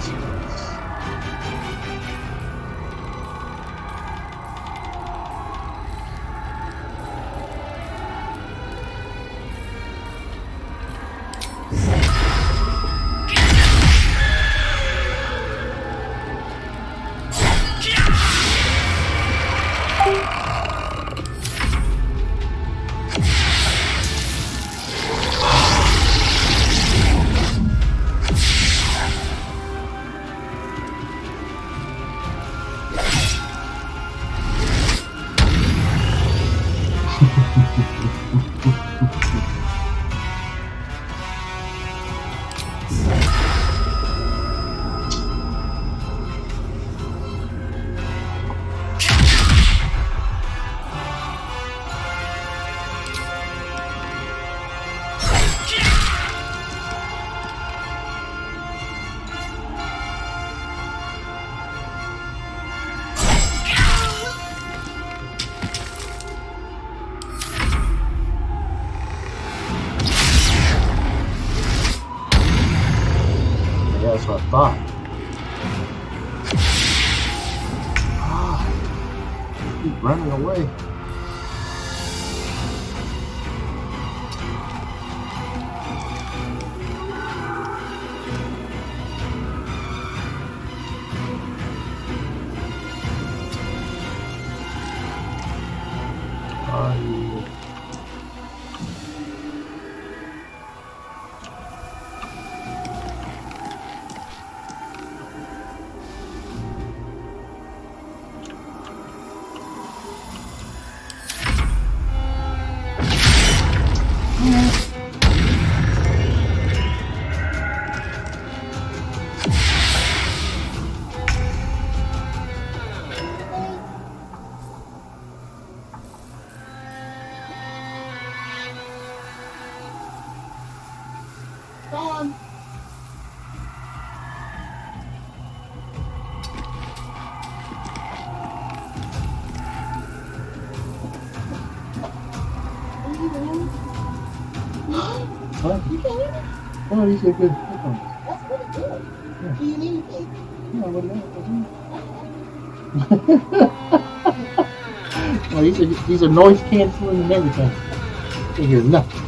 experience. That's what I thought. Ah, keep running away. Are you? Dawn. What are you doing? Huh? You can't eat it? Oh, these are good headphones. That's really good. Yeah. Do you need anything? Yeah, what do you know? These are noise canceling and everything. You hear nothing.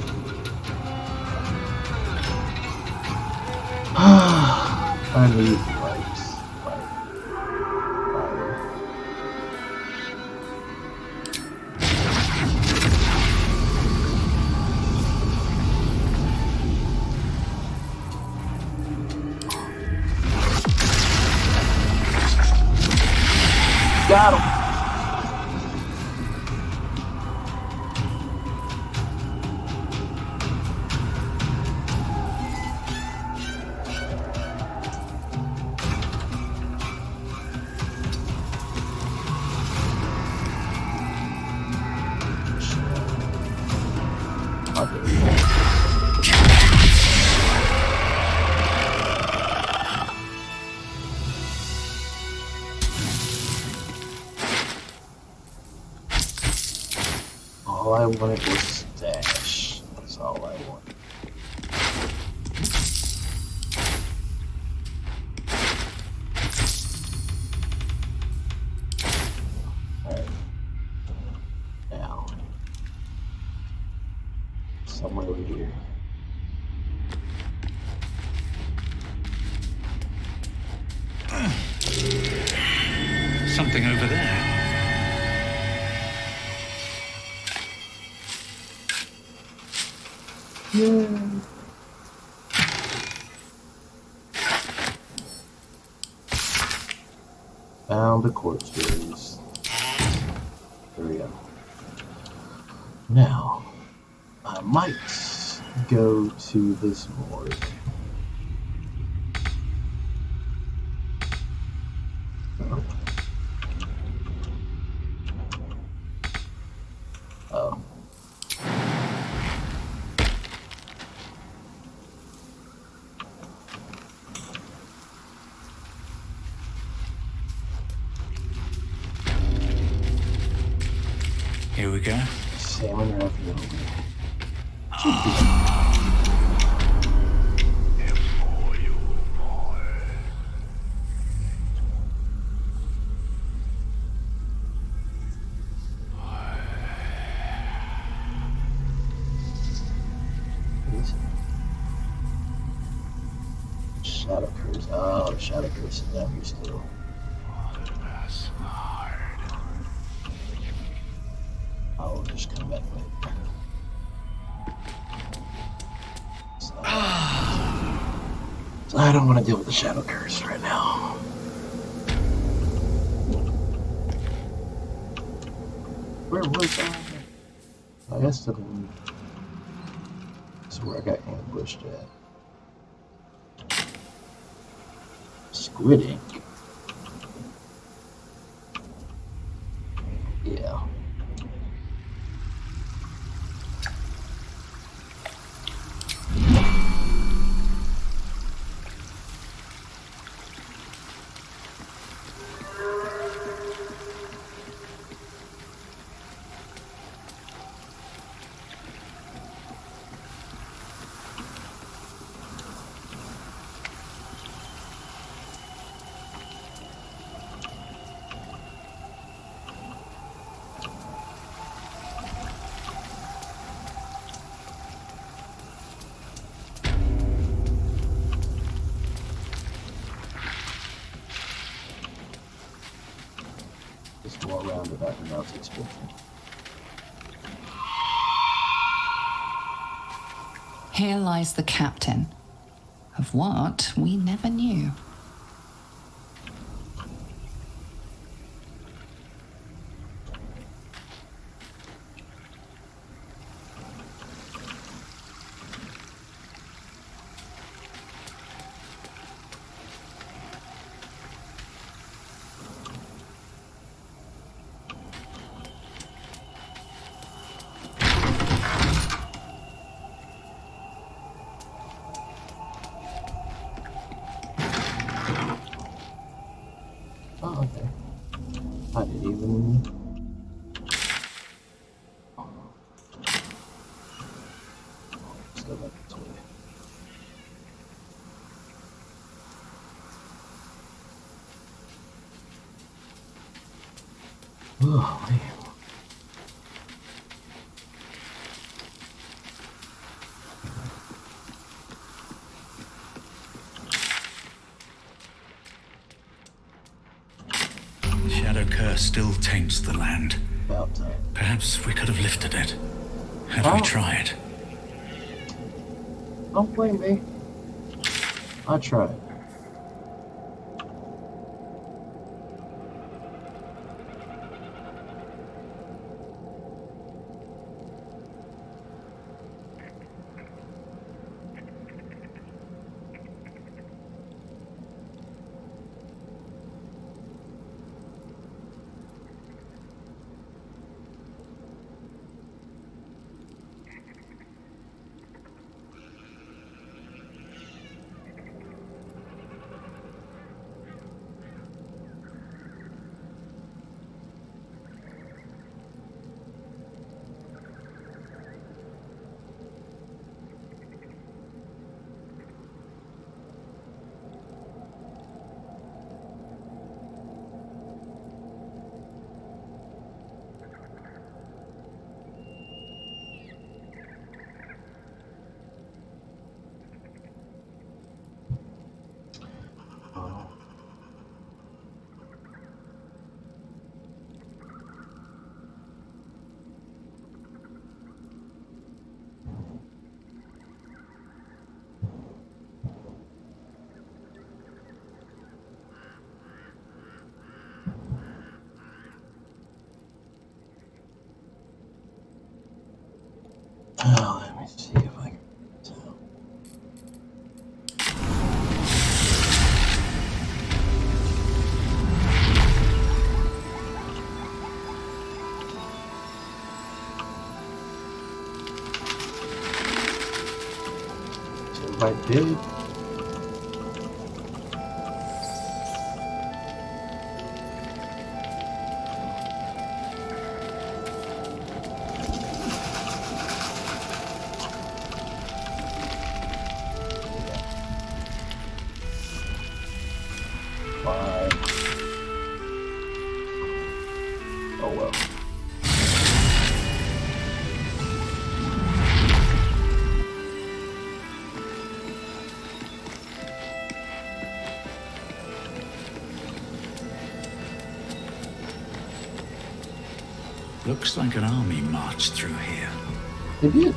Finally, use the lights. Got him. All I wanted was stash. That's all I wanted. Alright. Now. Somewhere over here. Something over there. Yay. Found the corpses. There we go. Now, I might go to this morgue. Oh. Here we go. Salmon ravioli. Shadow Curse. Oh, the Shadow Curse is down here still. I'll just come back later. So I don't want to deal with the Shadow Curse right now. Where was I? I guess that's where I got ambushed at. Squid Ink. Yeah. Just go around it after now it's expected. Here lies the captain of what we never knew. Oh, okay. I didn't even... Still like a toy. Oh, man. Shadow Curse still taints the land. About time. Perhaps we could have lifted it. Have Oh. we tried? Don't blame me. I tried. Oh, let me see if I can tell. Is everybody dead? Why? Oh well. Looks like an army marched through here. It did.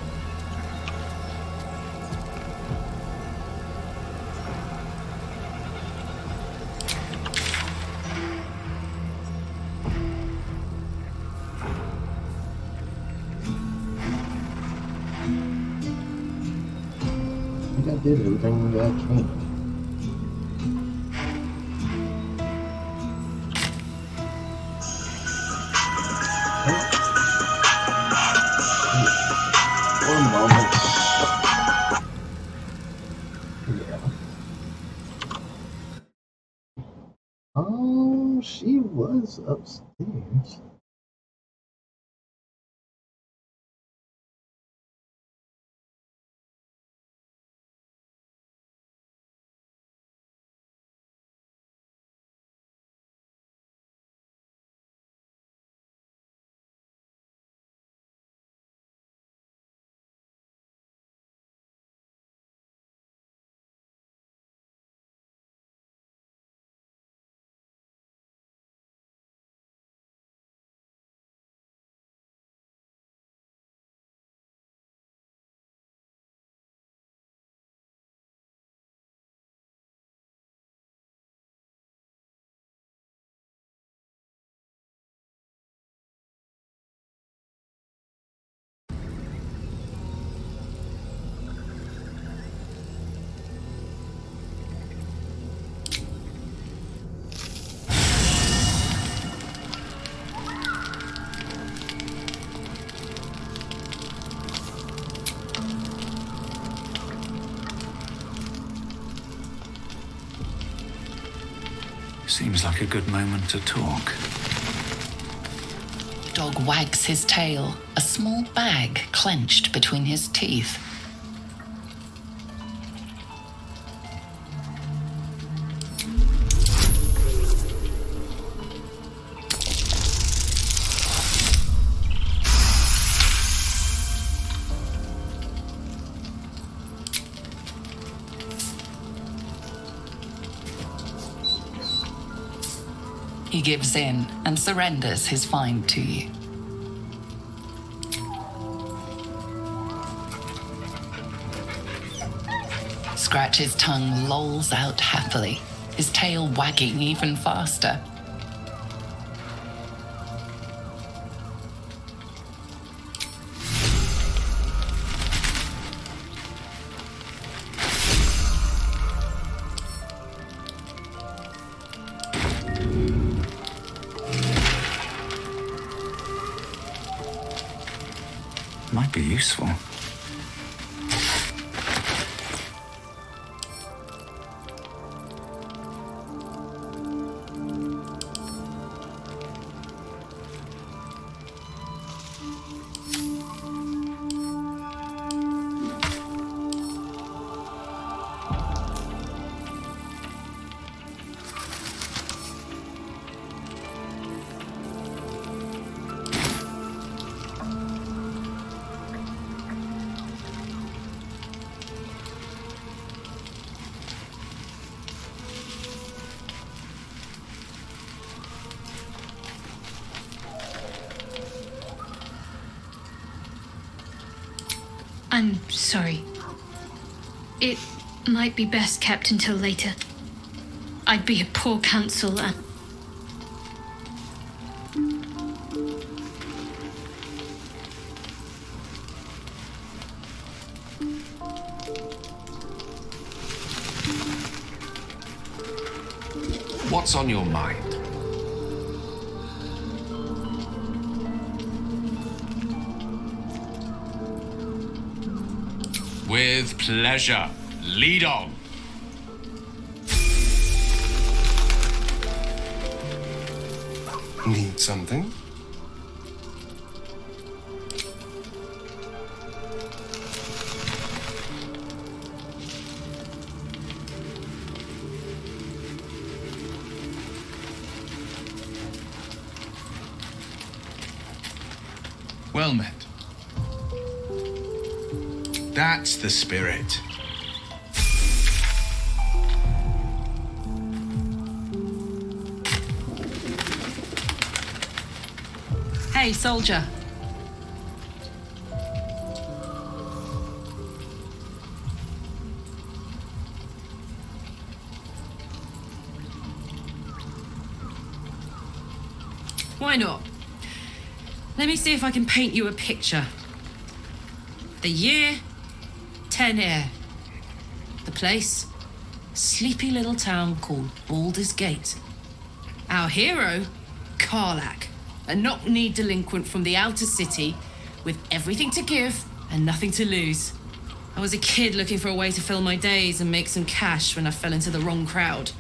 I think I did everything that I can. One moment. Yeah. She was upstairs. Seems like a good moment to talk. Dog wags his tail, a small bag clenched between his teeth. He gives in and surrenders his find to you. Scratch's tongue lolls out happily, his tail wagging even faster. Might be useful. I'm sorry. It might be best kept until later. I'd be a poor counsel and... What's on your mind? With pleasure. Lead on. Need something? Well met. That's the spirit. Hey, soldier. Why not? Let me see if I can paint you a picture. The year, 10 Air. The place, sleepy little town called Baldur's Gate. Our hero, Karlach, a knock-kneed delinquent from the outer city with everything to give and nothing to lose. I was a kid looking for a way to fill my days and make some cash when I fell into the wrong crowd.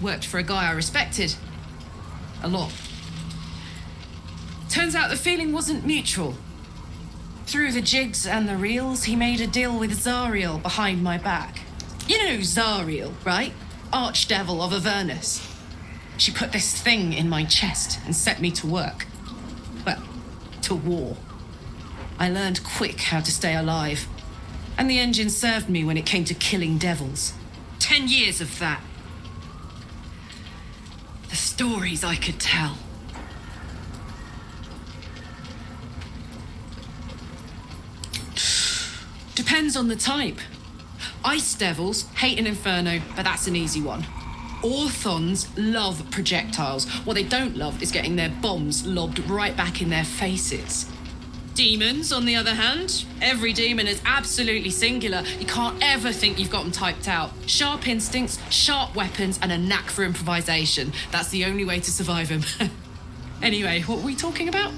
Worked for a guy I respected. A lot. Turns out the feeling wasn't mutual. Through the jigs and the reels, he made a deal with Zariel behind my back. You know Zariel, right? Archdevil of Avernus. She put this thing in my chest and set me to work. Well, to war. I learned quick how to stay alive. And the engine served me when it came to killing devils. 10 years of that. The stories I could tell. Depends on the type. Ice devils hate an inferno, but that's an easy one. Orthons love projectiles. What they don't love is getting their bombs lobbed right back in their faces. Demons, on the other hand, every demon is absolutely singular. You can't ever think you've got them typed out. Sharp instincts, sharp weapons, and a knack for improvisation. That's the only way to survive them. Anyway, what were we talking about?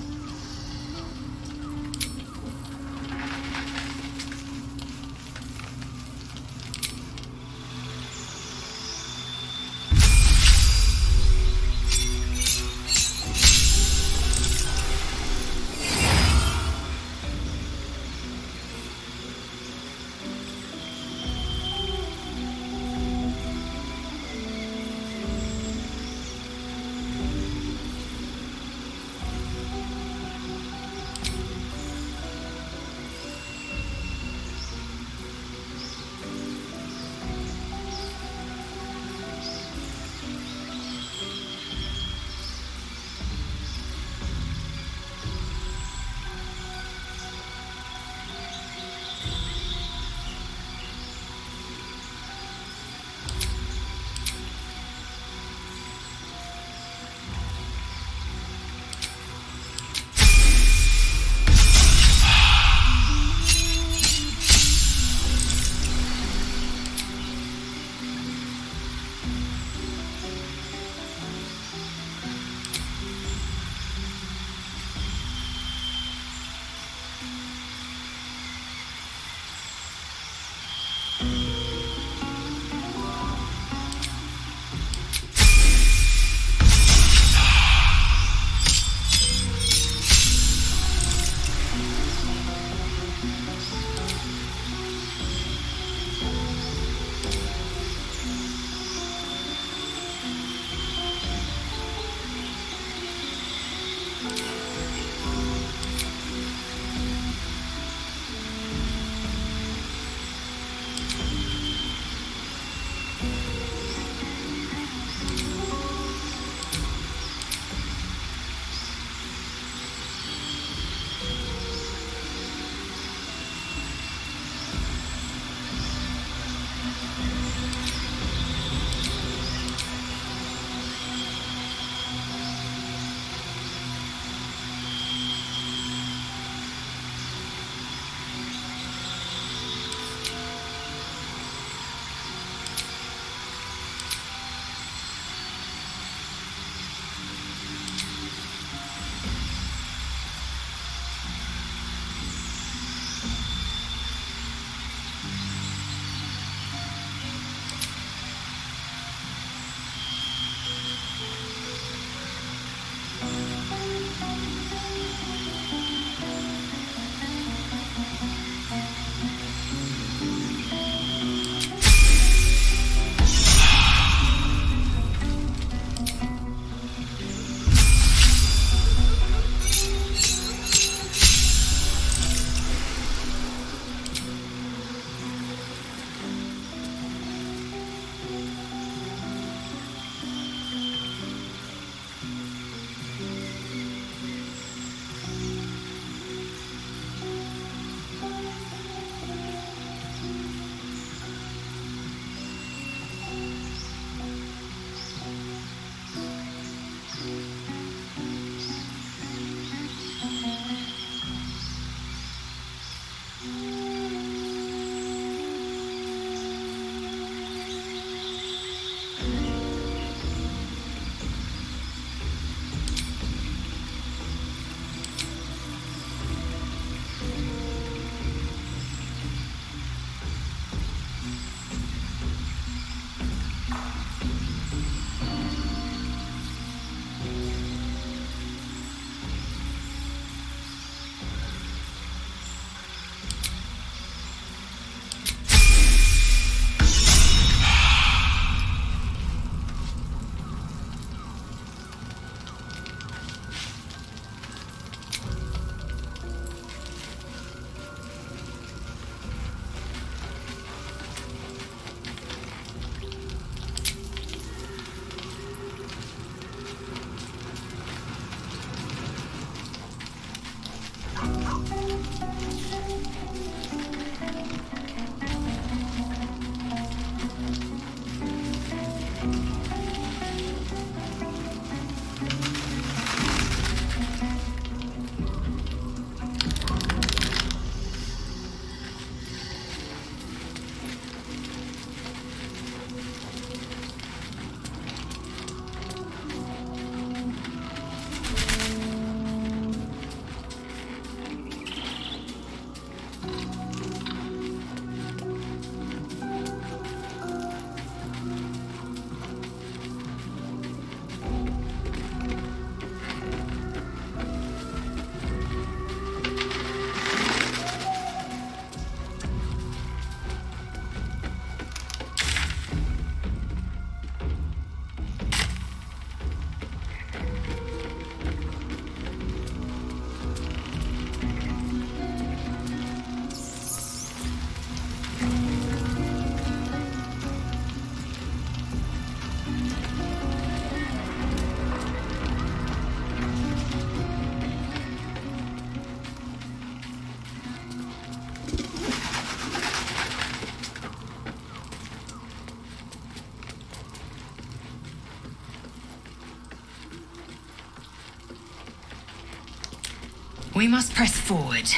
We must press forward.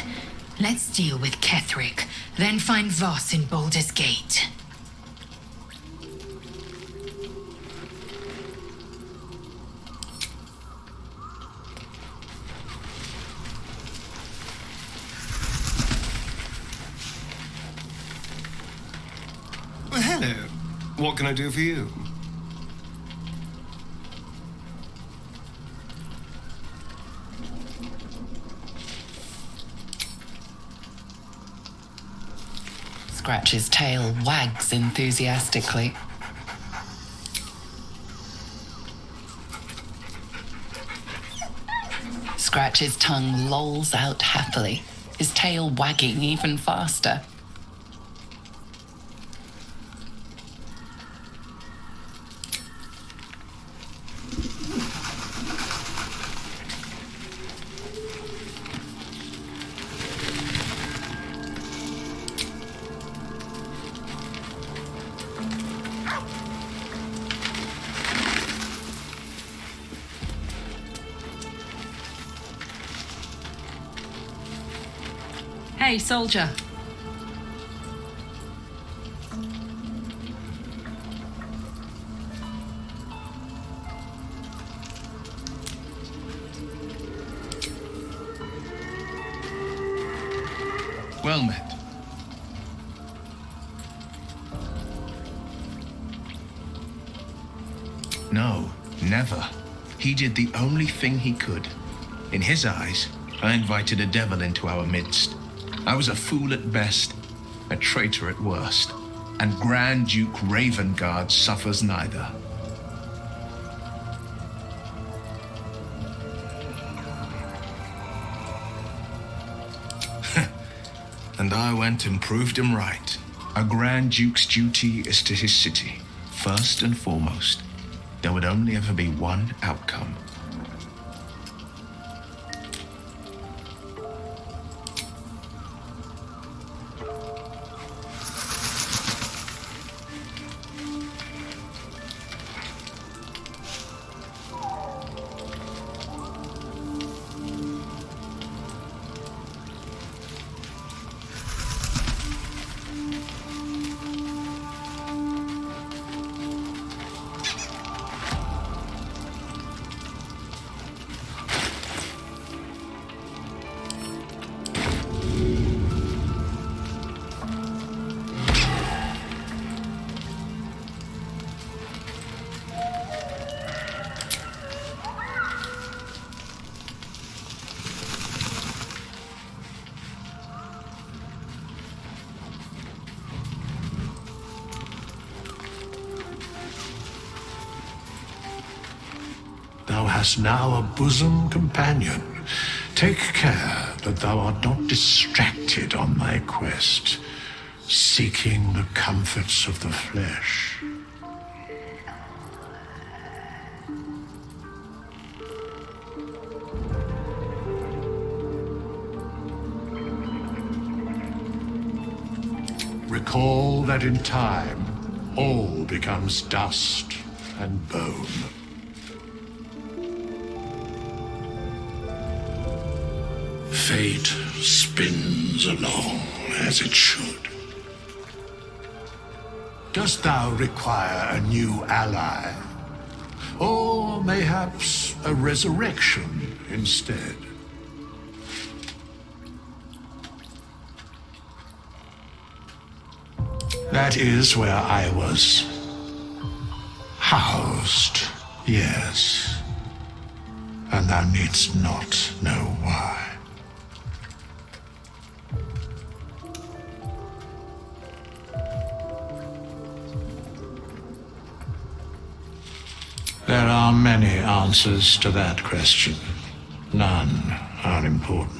Let's deal with Ketheric, then find Voss in Baldur's Gate. Well, hello. What can I do for you? Scratch's tail wags enthusiastically. Scratch's tongue lolls out happily, his tail wagging even faster. Hey, soldier. Well met. No, never. He did the only thing he could. In his eyes, I invited a devil into our midst. I was a fool at best, a traitor at worst, and Grand Duke Ravengard suffers neither. And I went and proved him right. A Grand Duke's duty is to his city, first and foremost. There would only ever be one outcome. Thou hast now a bosom companion. Take care that thou art not distracted on thy quest, seeking the comforts of the flesh. Recall that in time, all becomes dust and bone. Fate spins along as it should. Dost thou require a new ally? Or mayhaps a resurrection instead? That is where I was housed, yes. And thou needst not know why. There are many answers to that question. None are important.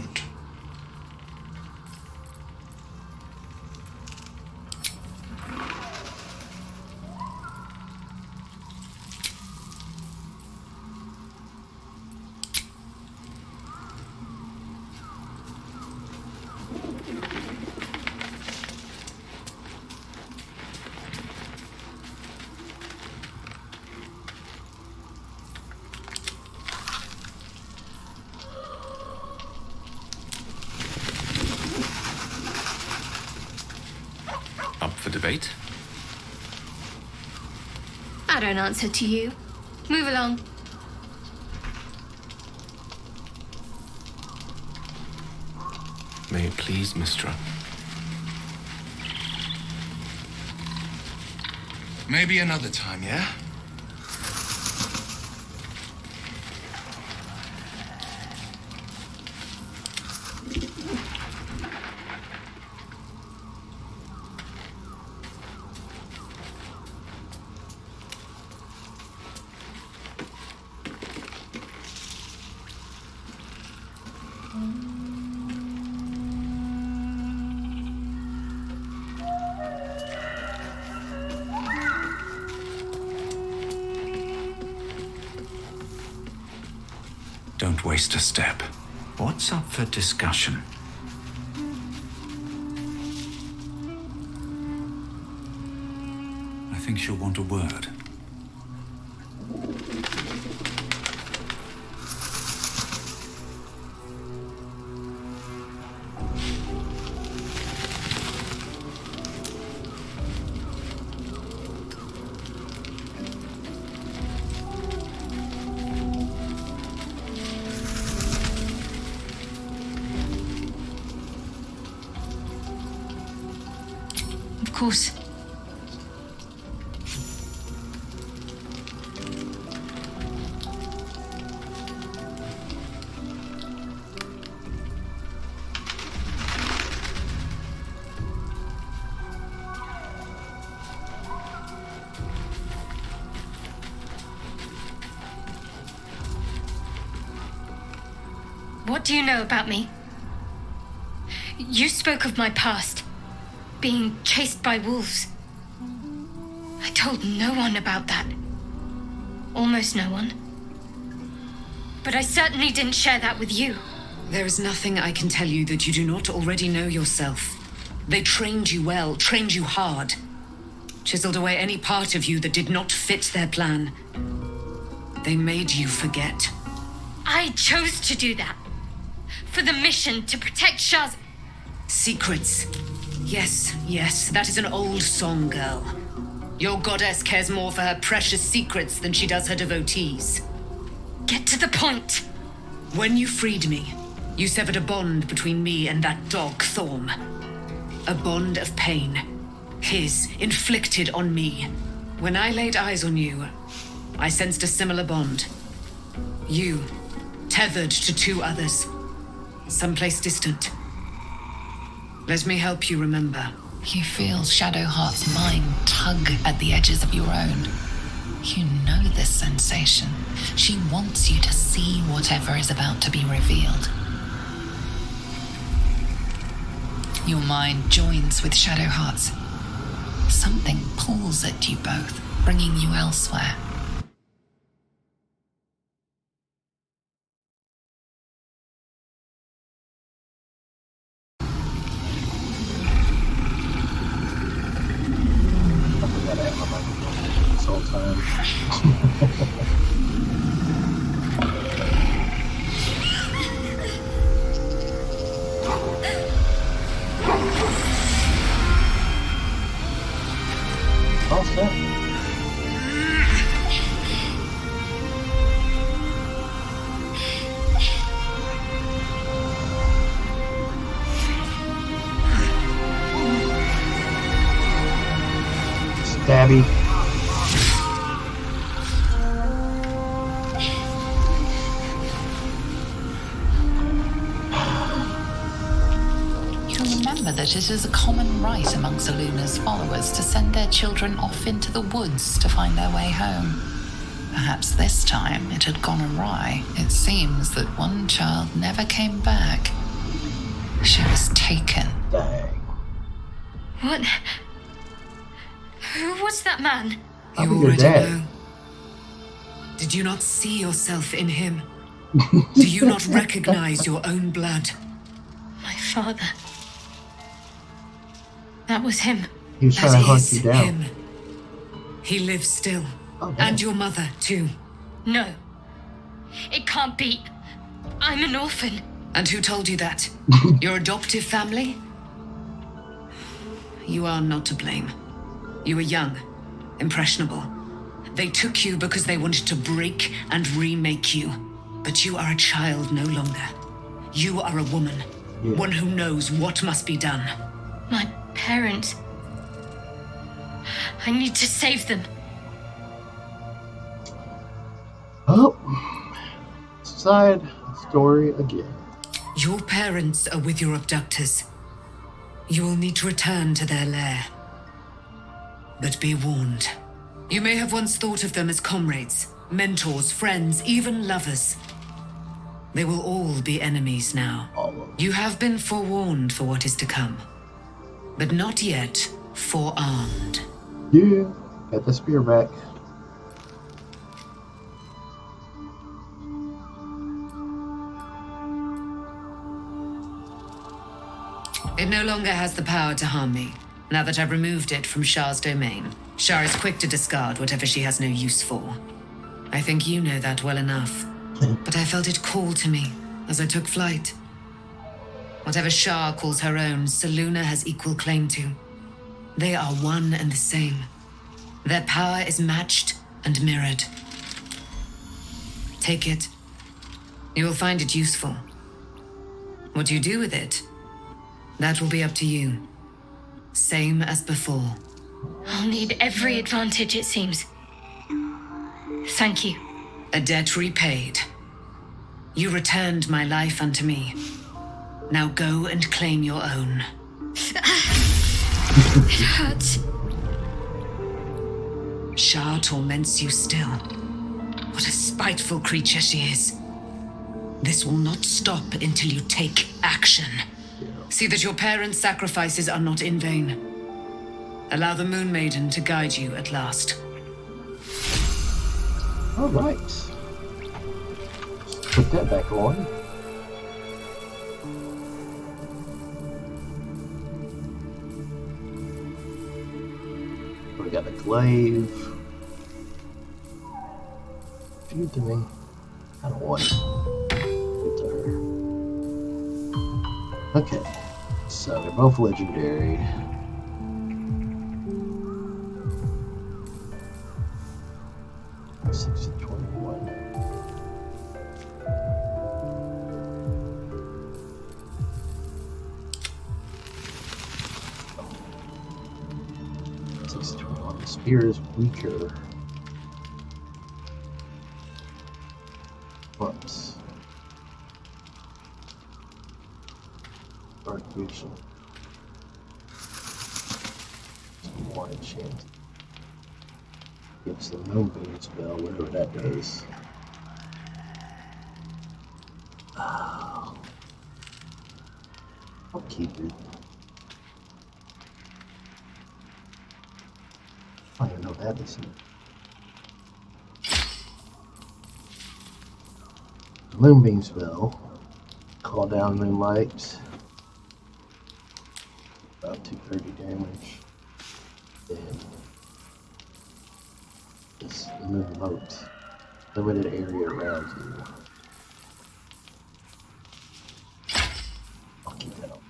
fate? I don't answer to you. Move along. May it please, Mystra. Maybe another time, yeah? Don't waste a step. What's up for discussion? I think she'll want a word. Of course. What do you know about me? You spoke of my past. Being chased by wolves. I told no one about that. Almost no one. But I certainly didn't share that with you. There is nothing I can tell you that you do not already know yourself. They trained you well, trained you hard. Chiseled away any part of you that did not fit their plan. They made you forget. I chose to do that. For the mission to protect Shaz. Secrets. Yes, yes, that is an old song, girl. Your goddess cares more for her precious secrets than she does her devotees. Get to the point. When you freed me, you severed a bond between me and that dog, Thorm. A bond of pain. His, inflicted on me. When I laid eyes on you, I sensed a similar bond. You, tethered to two others. Someplace distant. Let me help you remember. You feel Shadowheart's mind tug at the edges of your own. You know this sensation. She wants you to see whatever is about to be revealed. Your mind joins with Shadowheart's. Something pulls at you both, bringing you elsewhere. This whole time. All set. Stabby. Remember that it is a common right amongst Aluna's followers to send their children off into the woods to find their way home. Perhaps this time it had gone awry. It seems that one child never came back. She was taken. What? Who was that man? You already know. Did you not see yourself in him? Do you not recognize your own blood? My father. That was him. He was trying to hunt you down. Him. He lives still. And your mother, too. No. It can't be. I'm an orphan. And who told you that? Your adoptive family? You are not to blame. You were young, impressionable. They took you because they wanted to break and remake you. But you are a child no longer. You are a woman. Yeah. One who knows what must be done. My parents. I need to save them. Oh, side story again. Your parents are with your abductors. You will need to return to their lair. But be warned. You may have once thought of them as comrades, mentors, friends, even lovers. They will all be enemies now. You have been forewarned for what is to come, but not yet forearmed. Yeah, got the spear back. It no longer has the power to harm me, now that I've removed it from Shah's domain. Shah is quick to discard whatever she has no use for. I think you know that well enough. But I felt it call to me as I took flight. Whatever Shah calls her own, Selûne has equal claim to. They are one and the same. Their power is matched and mirrored. Take it. You will find it useful. What you do with it, that will be up to you. Same as before. I'll need every advantage, it seems. Thank you. A debt repaid. You returned my life unto me. Now go and claim your own. It hurts. Shah torments you still. What a spiteful creature she is. This will not stop until you take action. See that your parents' sacrifices are not in vain. Allow the Moon Maiden to guide you at last. All right. Put that back on. We got a glaive. Feud to me. I don't want it. Give to her. Okay. So they're both legendary. Six to 21. The spear is weaker. But dark vision. One chance. Gives the Moonbeam spell, whatever that does. Oh. I'll keep it. I don't even know that is. Moonbeam spell. Call down moonlight. About 230 damage. Then this moon moat. Limited area around you. I'll keep that up.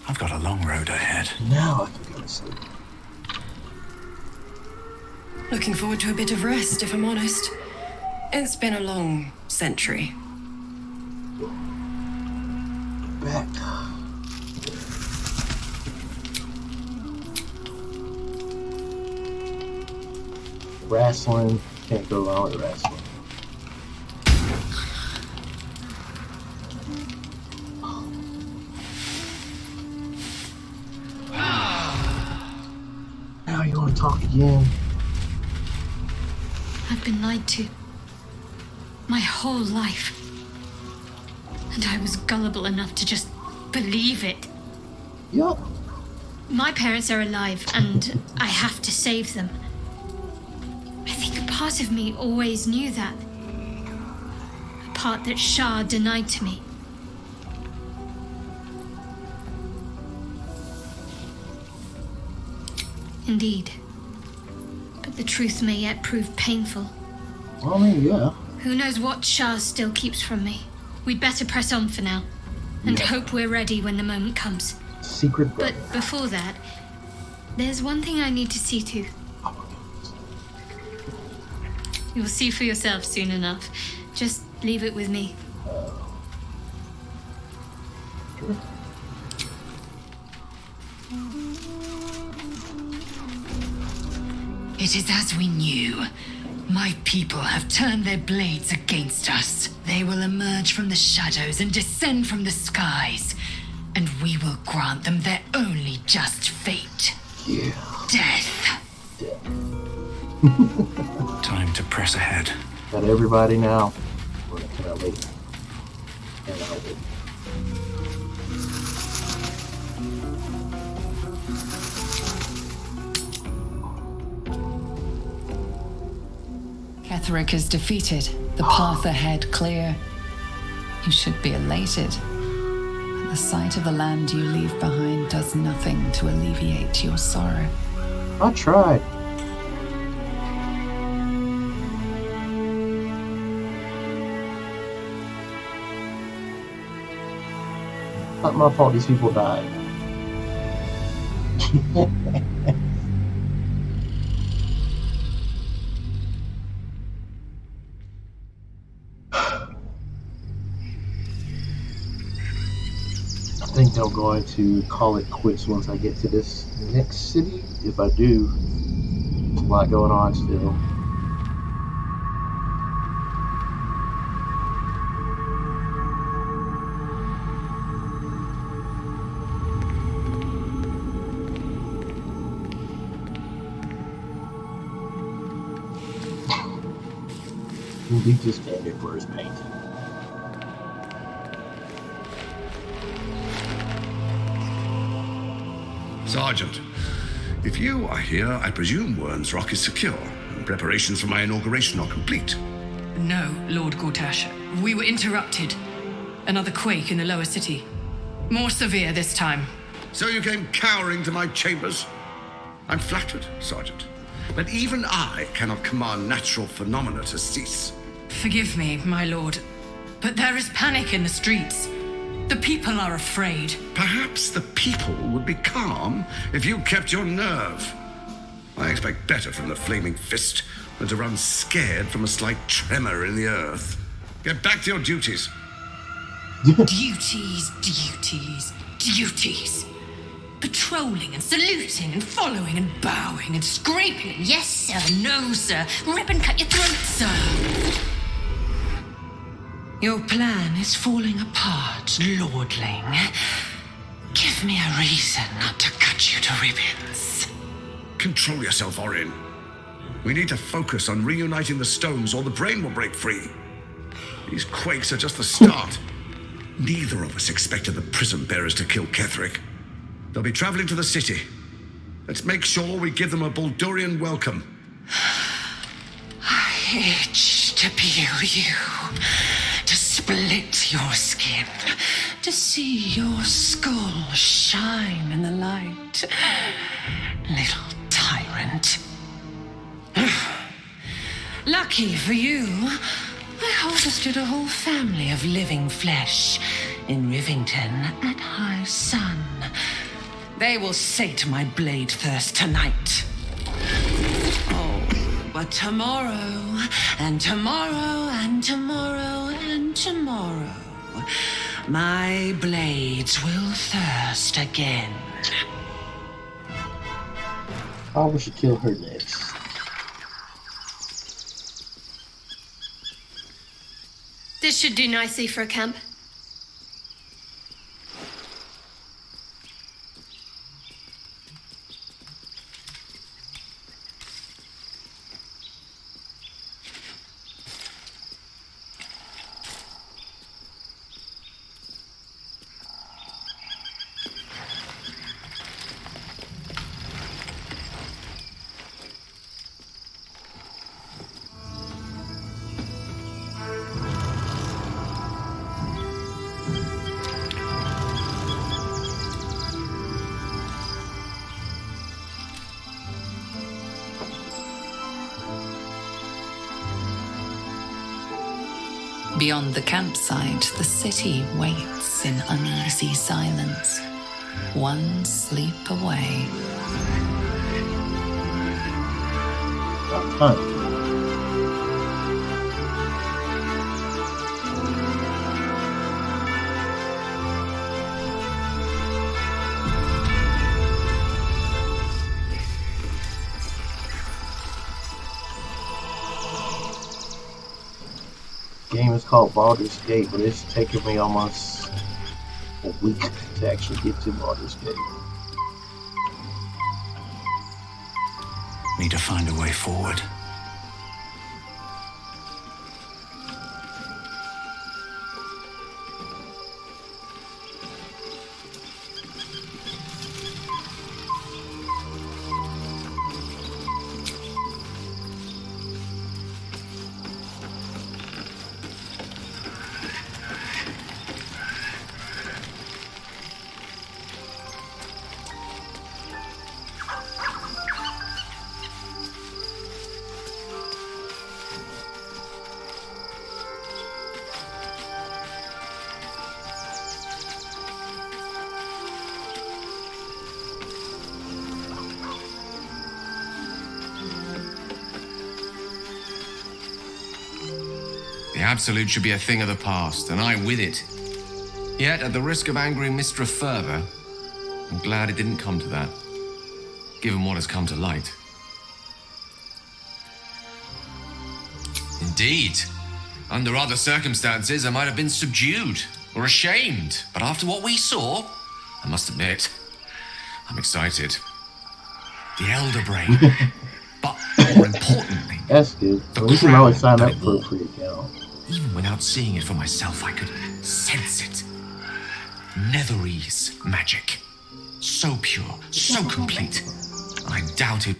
I've got a long road ahead. Now I can go to sleep. Looking forward to a bit of rest, if I'm honest. It's been a long century. Back. Wrestling. Can't go wrong with wrestling. Now you want to talk again? I've been lied to. My whole life. And I was gullible enough to just believe it. Yup. My parents are alive, and I have to save them. I think a part of me always knew that. A part that Shah denied to me. Indeed. But the truth may yet prove painful. Well, I mean, yeah. Who knows what Shah still keeps from me? We'd better press on for now, and hope we're ready when the moment comes. Secret brother. But before that, there's one thing I need to see to. You'll see for yourself soon enough. Just leave it with me. Sure. It is as we knew. My people have turned their blades against us. They will emerge from the shadows and descend from the skies. And we will grant them their only just fate. Yeah. Death. Time to press ahead. Got everybody now. Cannot wait. Cannot wait. Ketheric is defeated, the path ahead clear. You should be elated. But the sight of the land you leave behind does nothing to alleviate your sorrow. I tried. Not my fault these people died. I think I'm going to call it quits once I get to this next city. If I do, there's a lot going on still. He just came here for his painting. Sergeant, if you are here, I presume Wern's Rock is secure, and preparations for my inauguration are complete. No, Lord Gortash. We were interrupted. Another quake in the lower city. More severe this time. So you came cowering to my chambers? I'm flattered, Sergeant. But even I cannot command natural phenomena to cease. Forgive me, my lord, but there is panic in the streets. The people are afraid. Perhaps the people would be calm if you kept your nerve. I expect better from the Flaming Fist than to run scared from a slight tremor in the earth. Get back to your duties. Duties, duties, duties. Patrolling and saluting and following and bowing and scraping. Yes, sir. No, sir. Rip and cut your throat, sir. Your plan is falling apart, lordling. Give me a reason not to cut you to ribbons. Control yourself, Orin. We need to focus on reuniting the stones or the brain will break free. These quakes are just the start. Neither of us expected the Prism Bearers to kill Ketheric. They'll be traveling to the city. Let's make sure we give them a Baldurian welcome. I itch to peel you, to split your skin, to see your skull shine in the light. Little tyrant. Lucky for you, I harvested a whole family of living flesh in Rivington at high sun. They will sate my blade thirst tonight. Oh, but tomorrow, and tomorrow, and tomorrow, and tomorrow, my blades will thirst again. How we should kill her next? This should do nicely for a camp. Beyond the campsite, the city waits in uneasy silence, one sleep away. Game is called Baldur's Gate, but it's taken me almost a week to actually get to Baldur's Gate. Need to find a way forward. The Absolute should be a thing of the past, and I with it. Yet, at the risk of angering Mystra further, I'm glad it didn't come to that, given what has come to light. Indeed. Under other circumstances, I might have been subdued or ashamed, but after what we saw, I must admit, I'm excited. The Elder Brain. But more importantly, that's good. So you can always sign up for a free account. Even without seeing it for myself, I could sense it. Netherese magic. So pure, so complete. I doubted.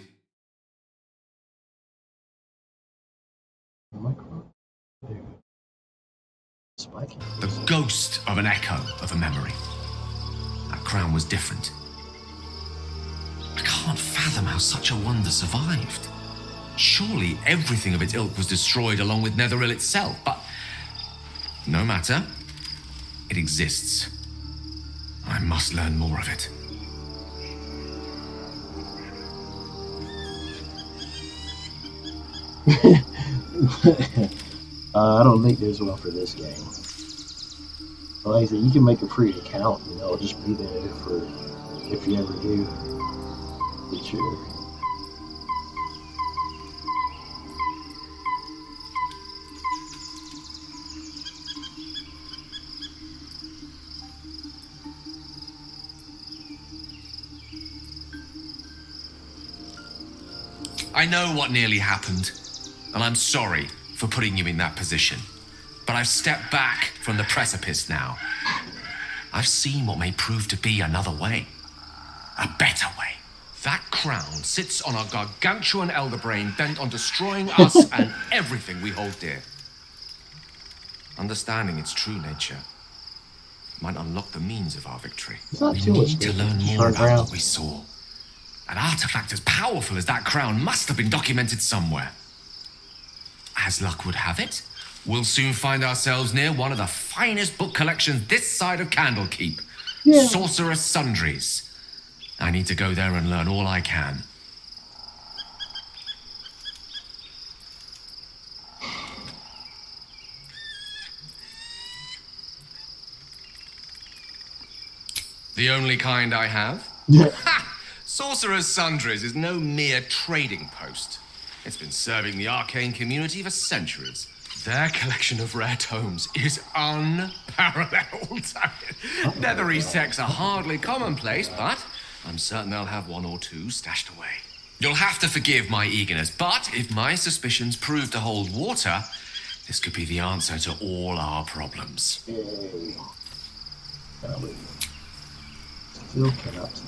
The ghost of an echo of a memory. That crown was different. I can't fathom how such a wonder survived. Surely everything of its ilk was destroyed along with Netheril itself, but no matter. It exists. I must learn more of it. I don't think there's one for this game. But like I said, you can make a free account, you know, just be there for if you ever do get your. I know what nearly happened, and I'm sorry for putting you in that position. But I've stepped back from the precipice now. I've seen what may prove to be another way. A better way. That crown sits on a gargantuan elder brain bent on destroying us and everything we hold dear. Understanding its true nature might unlock the means of our victory. We need to learn more about what we saw. An artifact as powerful as that crown must have been documented somewhere. As luck would have it, we'll soon find ourselves near one of the finest book collections this side of Candlekeep. Yeah. Sorcerer's Sundries. I need to go there and learn all I can. The only kind I have? Ha! Sorcerer's Sundries is no mere trading post. It's been serving the arcane community for centuries. Their collection of rare tomes is unparalleled. Netherese texts are hardly commonplace, but I'm certain they'll have one or two stashed away. You'll have to forgive my eagerness, but if my suspicions prove to hold water, this could be the answer to all our problems. Still cannot see.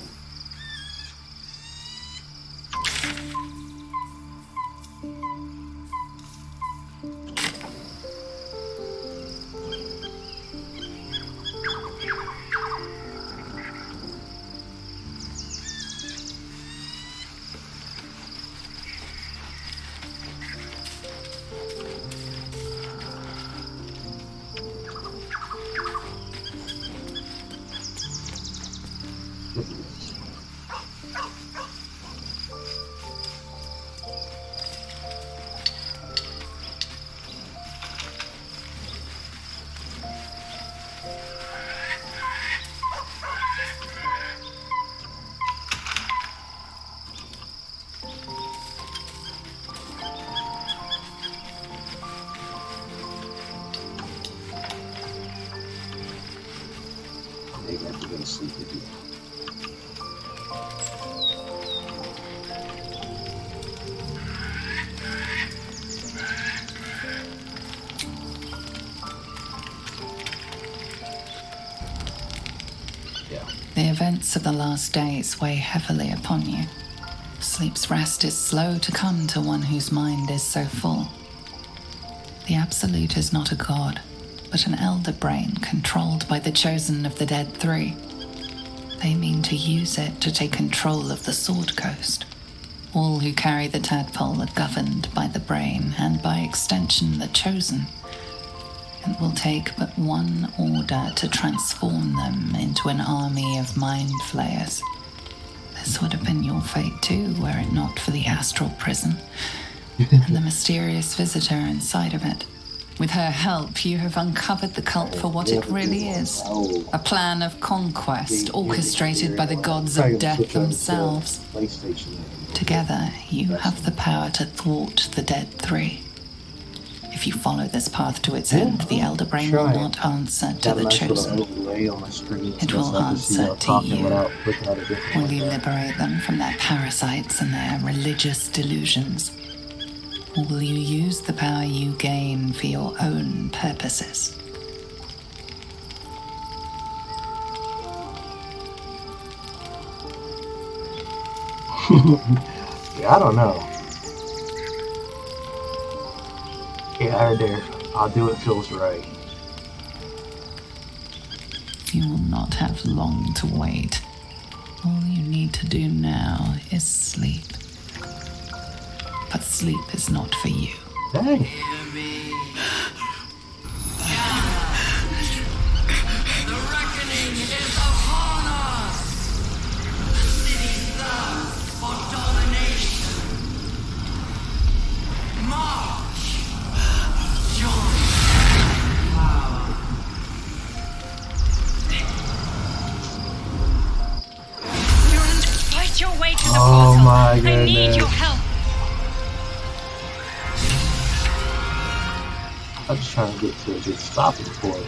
they never go to sleep again. The events of the last days weigh heavily upon you. Sleep's rest is slow to come to one whose mind is so full. The Absolute is not a god, but an elder brain controlled by the chosen of the Dead Three. They mean to use it to take control of the Sword Coast. All who carry the tadpole are governed by the brain, and by extension the chosen. It will take but one order to transform them into an army of mind flayers. This would have been your fate too, were it not for the astral prison and the mysterious visitor inside of it. With her help, you have uncovered the cult for what it really is. A plan of conquest orchestrated by the gods of death themselves. Together, you have the power to thwart the Dead Three. If you follow this path to its end, the Elder Brain will not answer to the chosen. It will answer to you. Will you liberate them from their parasites and their religious delusions? Or will you use the power you gain for your own purposes? Yeah, I don't know. Yeah, I heard there. I'll do what feels right. You will not have long to wait. All you need to do now is sleep. But sleep is not for you. Dang. Oh my goodness. I need your help. I'm just trying to get to a good stopping point.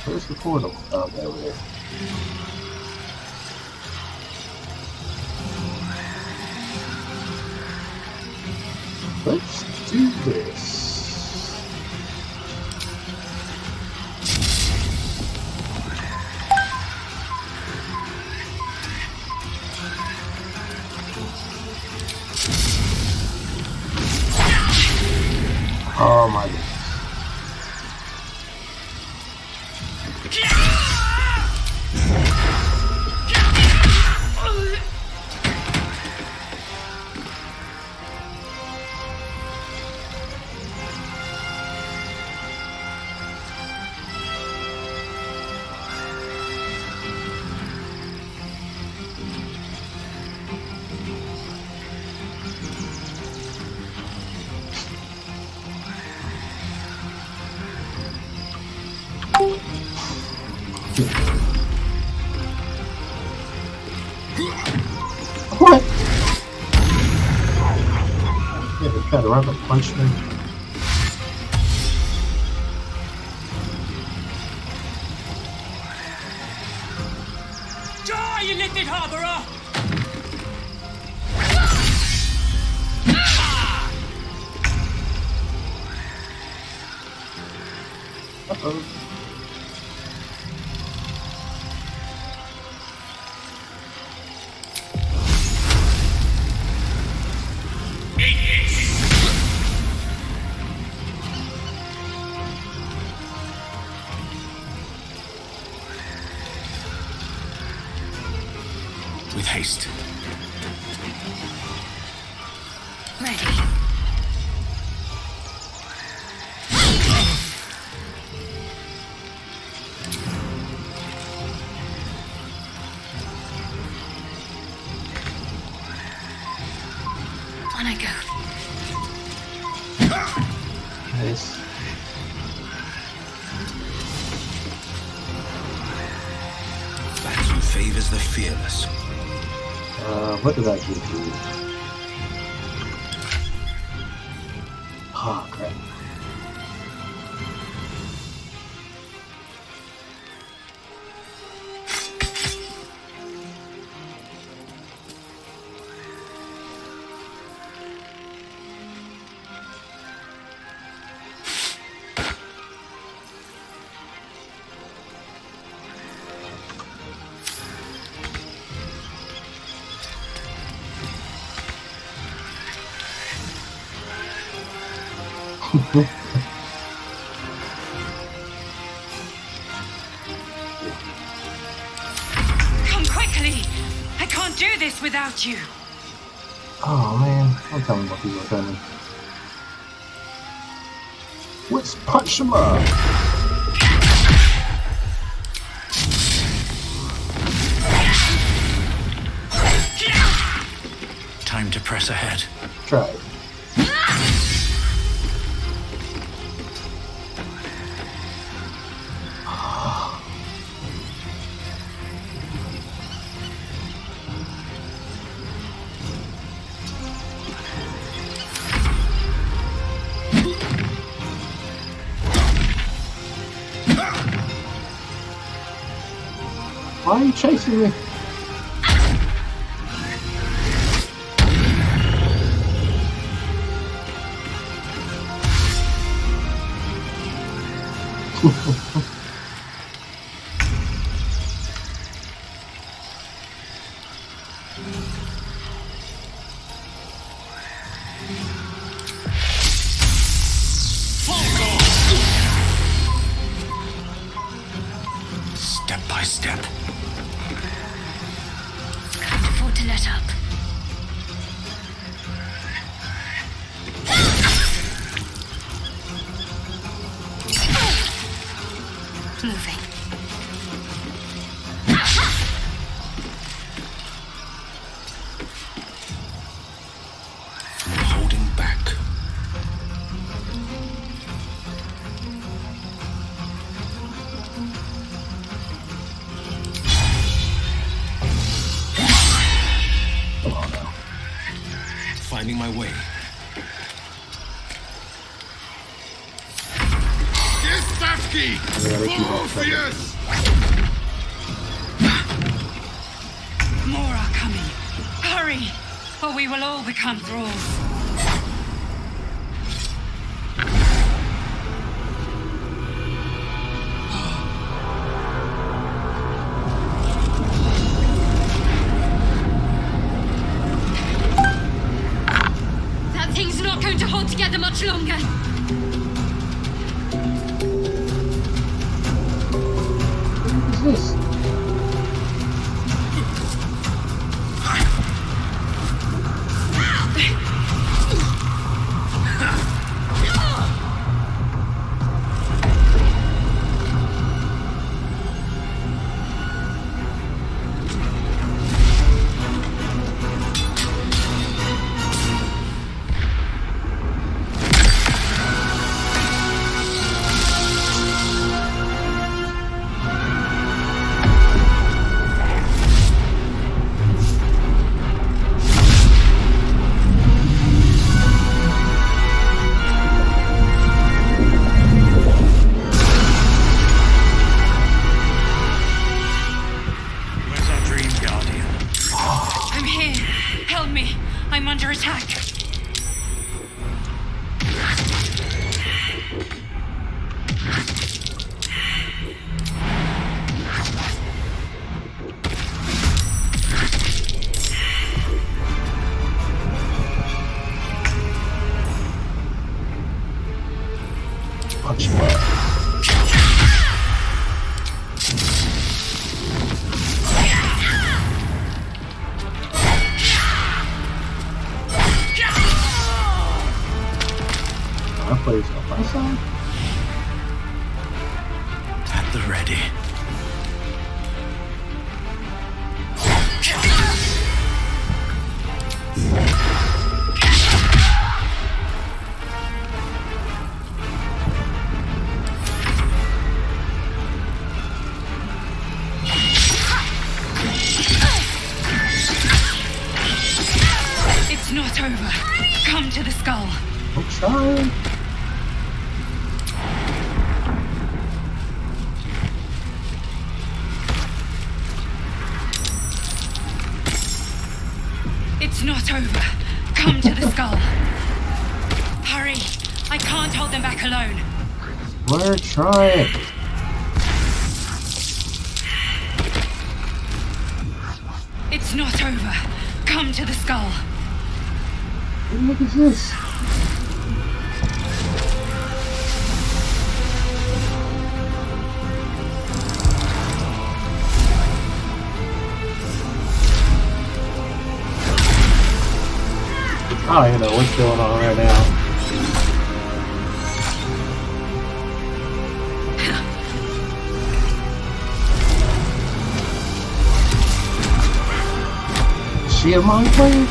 Where's the portal? Oh, there it is. Let's do this. Oh my goodness. What? Yeah, they tried to run the punch me. Die, you little harborer! Uh-oh. With haste. Ready. On I go. Nice. That who favors the fearless. What did I give you? Oh, crap. Come quickly! I can't do this without you. Oh man, don't tell me what people are coming. Let's punch them up. Time to press ahead. Try it. Why are you chasing me? Step by step. Can't afford to let up. Moving. I'm holding back. Finding my way. Stavsky! Morpheus! More are coming. Hurry, or we will all become thralls. That thing's not going to hold together much longer. What is this? Where's our dream guardian? I'm here. Help me. I'm under attack. Punch him up. I play on my side. At the ready. It's not over. Come to the skull. I'm trying. It's not over. Come to the skull. Hurry. I can't hold them back alone. We're trying. It's not over. Come to the skull. What the heck is this? I don't even know what's going on right now. Is she a mind player?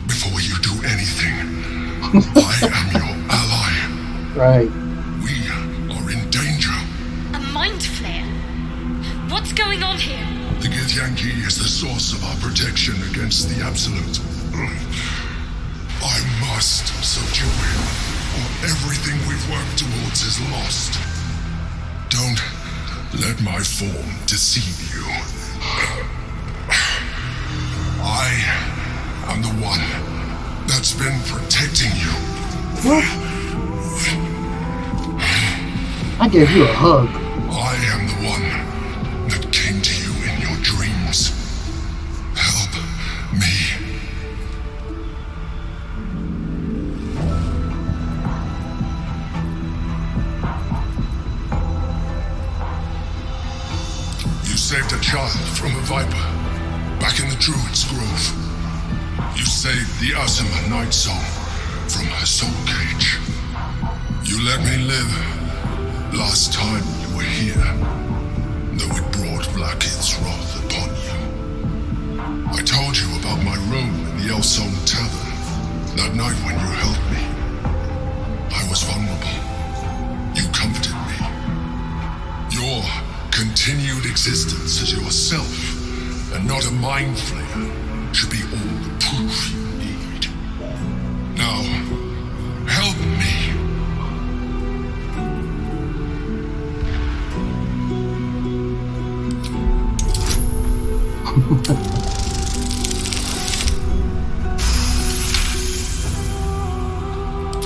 Before you do anything, I am your ally. Right. We are in danger. A mind flare? What's going on here? The Githyanki is the source of our protection against the Absolute. I must subdue him, or everything we've worked towards is lost. Don't let my form deceive you. I am the one that's been protecting you. What? I gave you a hug. I am the one that came to you in your dreams. Help me. You saved a child from a viper back in the Druid's Grove. You saved the Asima Night Soul from her soul cage. You let me live last time you were here, though it brought Blackheath's wrath upon you. I told you about my room in the Elsong Tavern that night when you helped me. I was vulnerable. You comforted me. Your continued existence as yourself, and not a mind flayer, should be all the proof you need. Now, help me.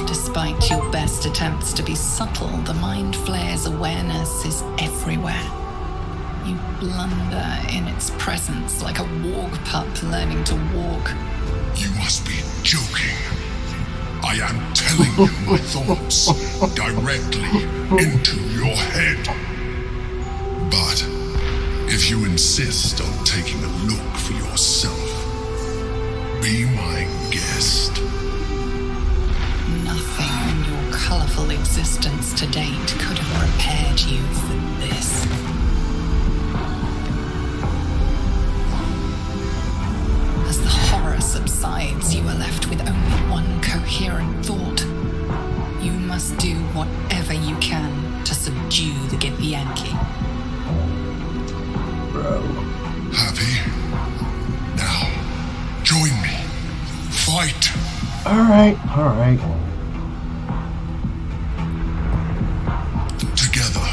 Despite your best attempts to be subtle, the Mind Flayer's awareness is everywhere. You blunder in its presence like a warg pup learning to walk. You must be joking. I am telling you my thoughts directly into your head. But if you insist on taking a look for yourself, be my guest. Nothing in your colourful existence to date could have prepared you for this. As the horror subsides, you are left with only one coherent thought. You must do whatever you can to subdue the Githyanki. Happy? Now, join me. Fight. Alright, alright. Together,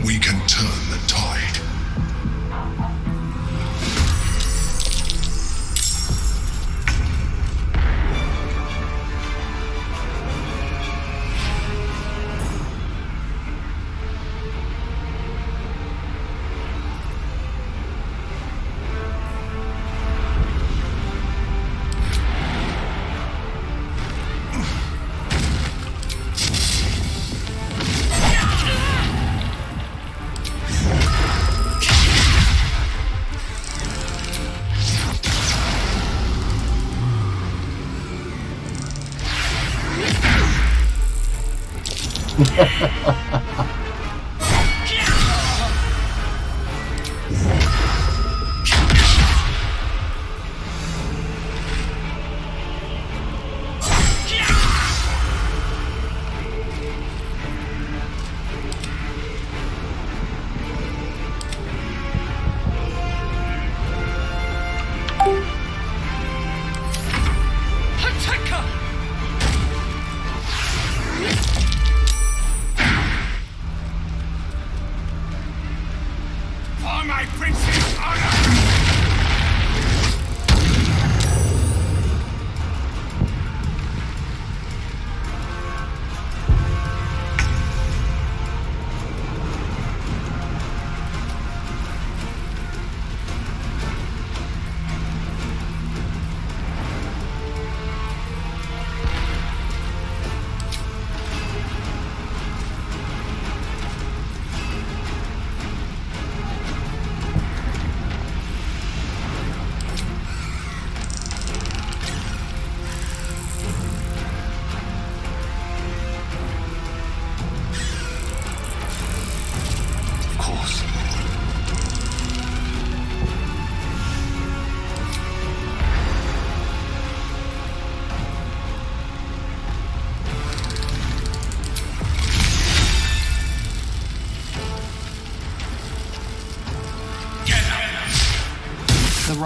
we can turn the tide.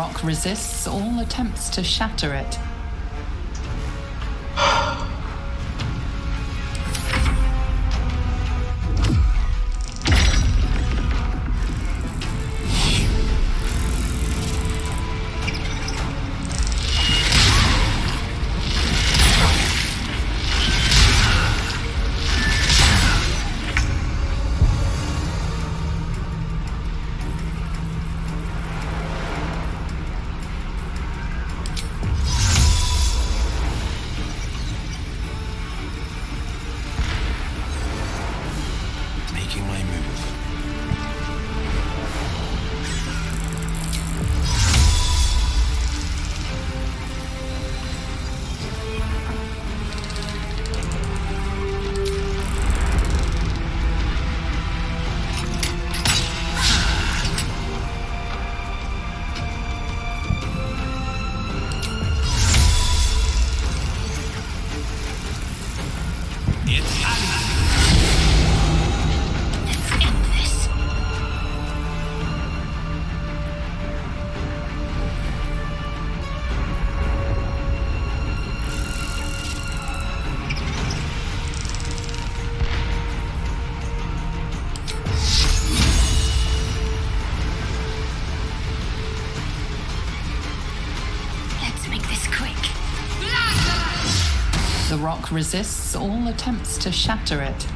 rock resists all attempts to shatter it. The rock resists all attempts to shatter it.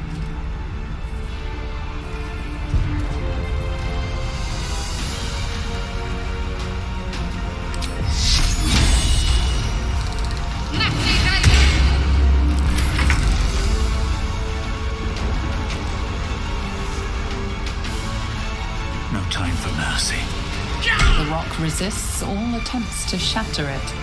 No time for mercy. The rock resists all attempts to shatter it.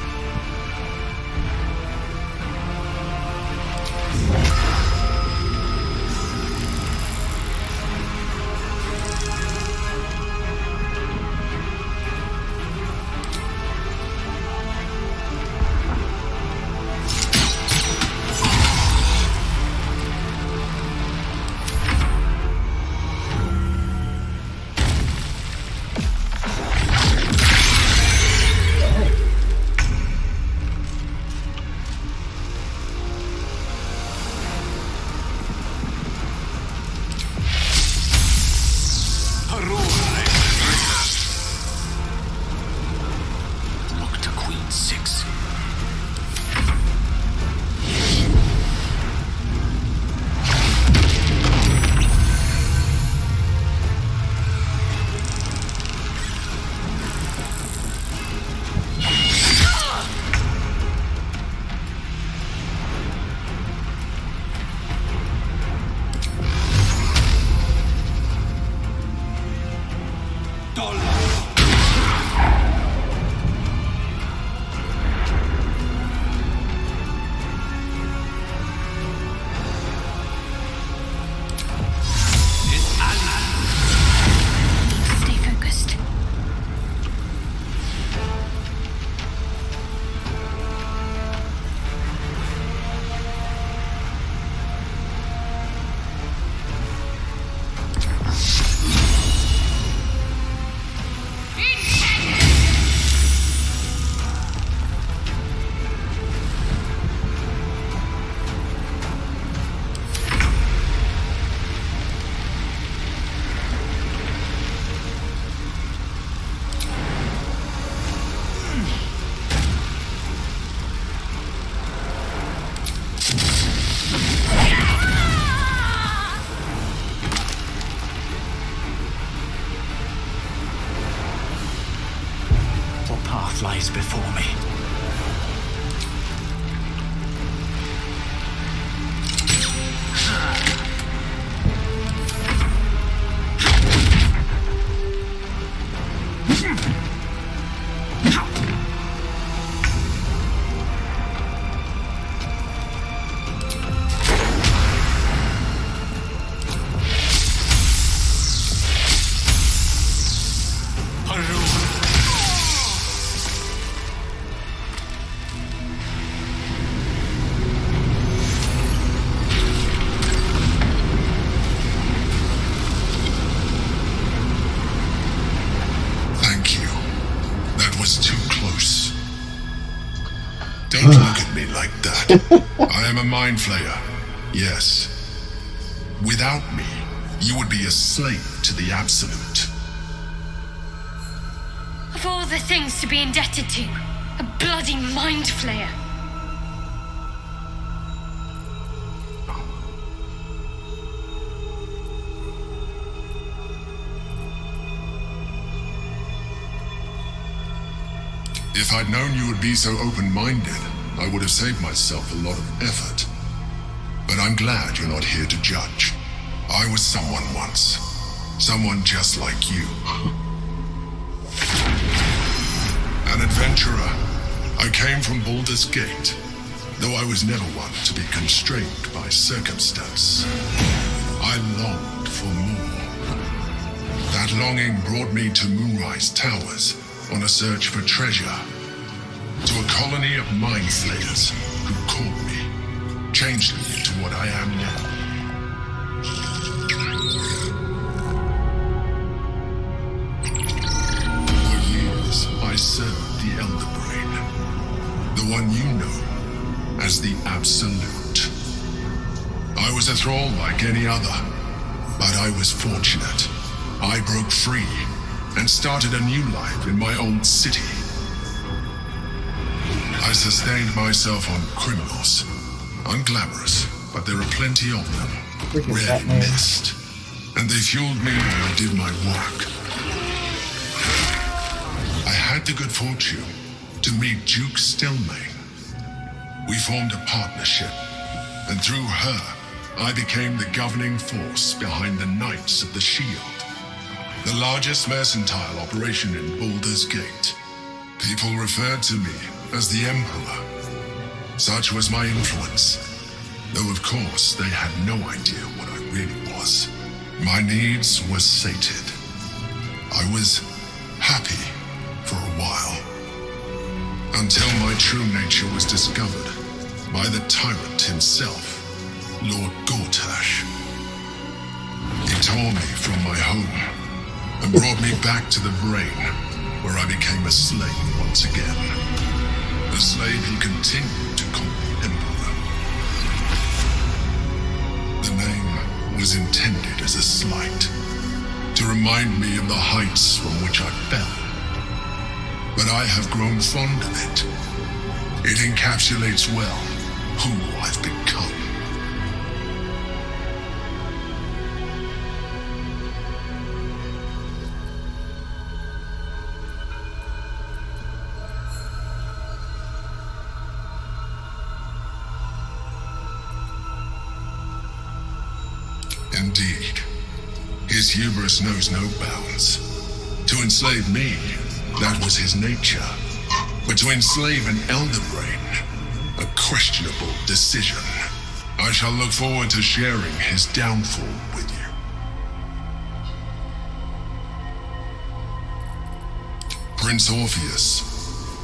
Lies before me. Don't look at me like that. I am a mind flayer. Yes. Without me, you would be a slave to the Absolute. Of all the things to be indebted to, a bloody mind flayer. If I'd known you would be so open-minded, I would have saved myself a lot of effort. But I'm glad you're not here to judge. I was someone once. Someone just like you. An adventurer. I came from Baldur's Gate, though I was never one to be constrained by circumstance. I longed for more. That longing brought me to Moonrise Towers on a search for treasure. To a colony of mind flayers who caught me, changed me into what I am now. For years, I served the Elder Brain, the one you know as the Absolute. I was a thrall like any other, but I was fortunate. I broke free and started a new life in my old city. I sustained myself on criminals. Unglamorous, but there are plenty of them. Rarely missed. And they fueled me when I did my work. I had the good fortune to meet Duke Stillmain. We formed a partnership, and through her, I became the governing force behind the Knights of the Shield. The largest mercantile operation in Baldur's Gate. People referred to me as the Emperor. Such was my influence, though of course they had no idea what I really was. My needs were sated. I was happy for a while, until my true nature was discovered by the tyrant himself, Lord Gortash. He tore me from my home and brought me back to the Brain, where I became a slave once again. A slave he continued to call the Emperor. The name was intended as a slight, to remind me of the heights from which I fell. But I have grown fond of it. It encapsulates well who I've become. Indeed. His hubris knows no bounds. To enslave me, that was his nature. But to enslave an Elder Brain, a questionable decision. I shall look forward to sharing his downfall with you. Prince Orpheus,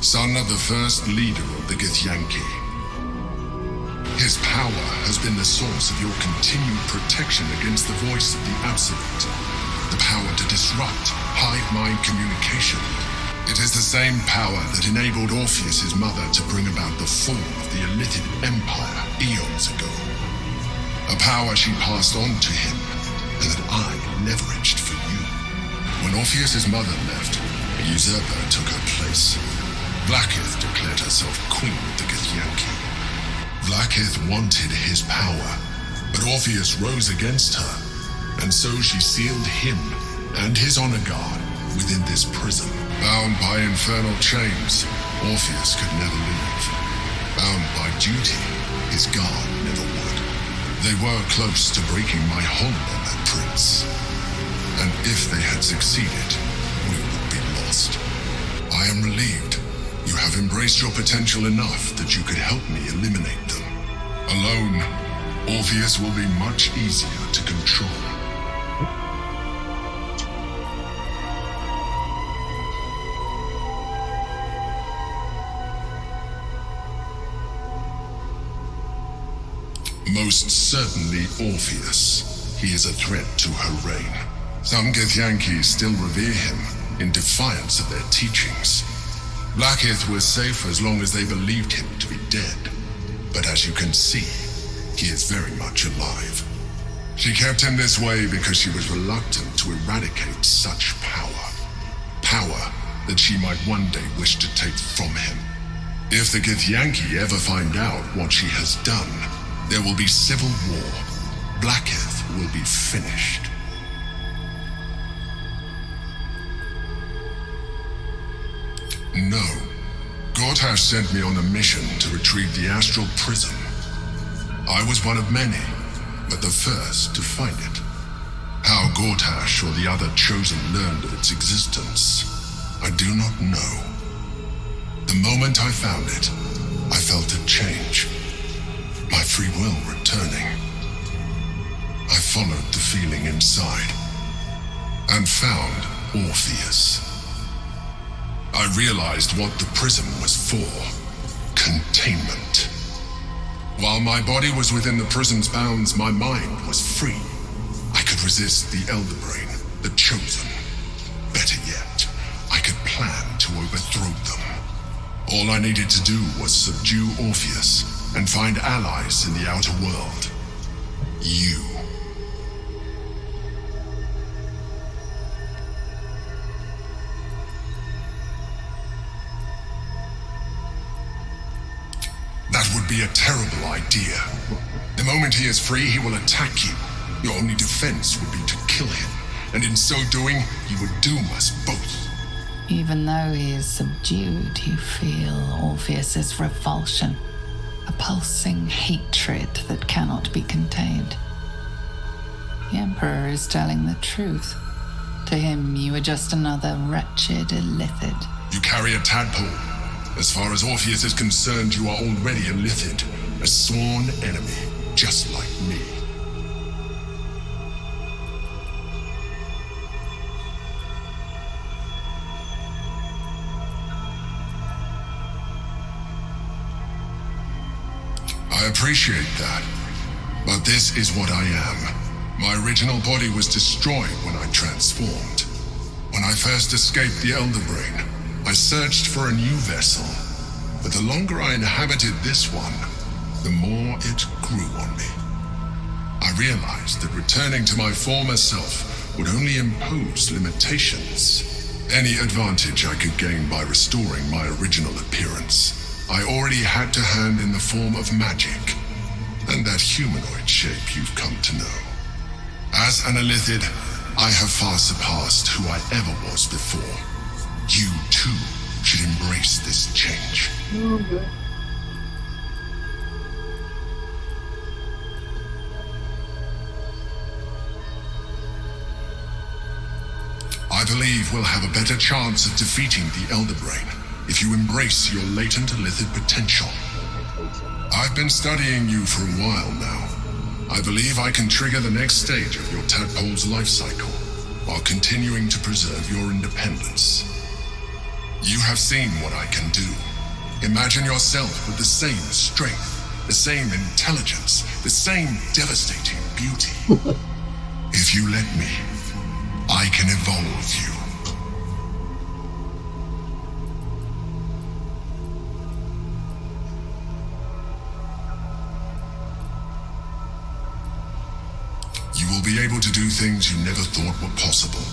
son of the first leader of the Githyanki. His power has been the source of your continued protection against the voice of the Absolute. The power to disrupt hive mind communication. It is the same power that enabled Orpheus's mother to bring about the fall of the Illithid Empire eons ago. A power she passed on to him, and that I leveraged for you. When Orpheus's mother left, a usurper took her place. Vlaakith declared herself queen of the Githyanki. Vlaakith wanted his power, but Orpheus rose against her, and so she sealed him and his honor guard within this prison. Bound by infernal chains, Orpheus could never leave. Bound by duty, his guard never would. They were close to breaking my hold on that prince. And if they had succeeded, we would be lost. I am relieved. You have embraced your potential enough that you could help me eliminate them. Alone, Orpheus will be much easier to control. Most certainly Orpheus. He is a threat to her reign. Some Githyanki still revere him in defiance of their teachings. Blackith was safe as long as they believed him to be dead. But as you can see, he is very much alive. She kept him this way because she was reluctant to eradicate such power. Power that she might one day wish to take from him. If the Githyanki ever find out what she has done, there will be civil war. Blackith will be finished. No. Gortash sent me on a mission to retrieve the Astral Prism. I was one of many, but the first to find it. How Gortash or the other Chosen learned of its existence, I do not know. The moment I found it, I felt a change. My free will returning. I followed the feeling inside, and found Orpheus. I realized what the prism was for. Containment. While my body was within the prism's bounds, my mind was free. I could resist the Elder Brain, the Chosen. Better yet, I could plan to overthrow them. All I needed to do was subdue Orpheus and find allies in the outer world. You. That would be a terrible idea. The moment he is free, he will attack you. Your only defense would be to kill him, and in so doing, he would doom us both. Even though he is subdued, you feel Orpheus's revulsion, a pulsing hatred that cannot be contained. The Emperor is telling the truth. To him, you are just another wretched illithid. You carry a tadpole. As far as Orpheus is concerned, you are already a Lithid, a sworn enemy, just like me. I appreciate that, but this is what I am. My original body was destroyed when I transformed. When I first escaped the Elder Brain, I searched for a new vessel, but the longer I inhabited this one, the more it grew on me. I realized that returning to my former self would only impose limitations. Any advantage I could gain by restoring my original appearance, I already had to hand in the form of magic, and that humanoid shape you've come to know. As an Illithid, I have far surpassed who I ever was before. You, too, should embrace this change. Okay. I believe we'll have a better chance of defeating the Elder Brain if you embrace your latent Illithid potential. I've been studying you for a while now. I believe I can trigger the next stage of your tadpole's life cycle while continuing to preserve your independence. You have seen what I can do. Imagine yourself with the same strength, the same intelligence, the same devastating beauty. If you let me, I can evolve you. You will be able to do things you never thought were possible.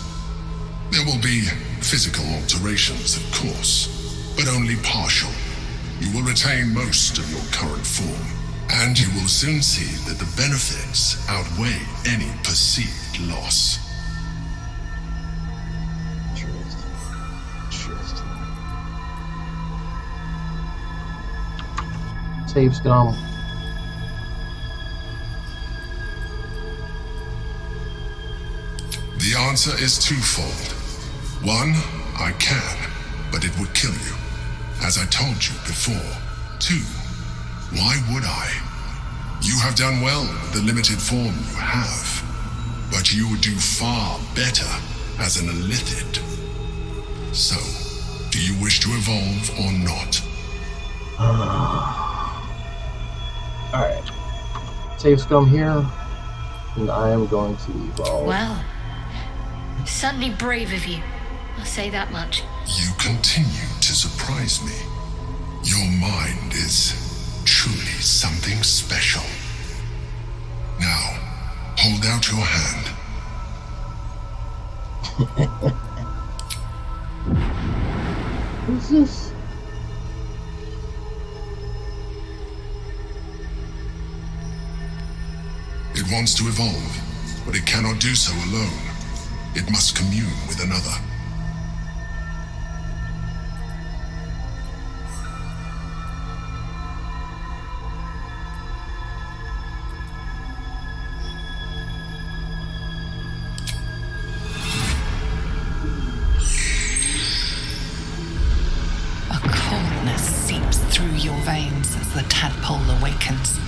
There will be physical alterations, of course, but only partial. You will retain most of your current form, and you will soon see that the benefits outweigh any perceived loss. Save scum. The answer is twofold. One, I can, but it would kill you, as I told you before. Two, why would I? You have done well with the limited form you have, but you would do far better as an Illithid. So, do you wish to evolve or not? Alright. Save scum here, and I am going to evolve. Well, certainly brave of you. I'll say that much. You continue to to surprise me. Your mind is truly something special. Now, hold out your hand. Who's this? It wants to evolve, but it cannot do so alone. It must commune with another. A coldness seeps through your veins as the tadpole awakens,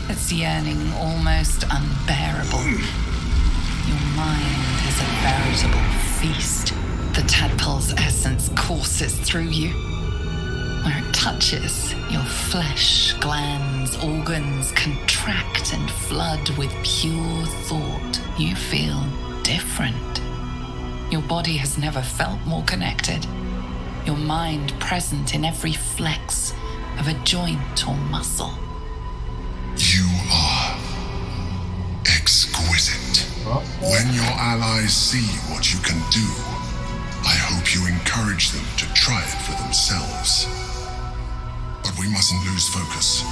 its yearning almost unbearable. Your mind is a veritable feast. The tadpole's essence courses through you. Where it touches, your flesh, glands, organs contract and flood with pure thought. You feel different. Your body has never felt more connected. Your mind present in every flex of a joint or muscle. You are exquisite. When your allies see what you can do, I hope you encourage them to try it for themselves. But we mustn't lose focus.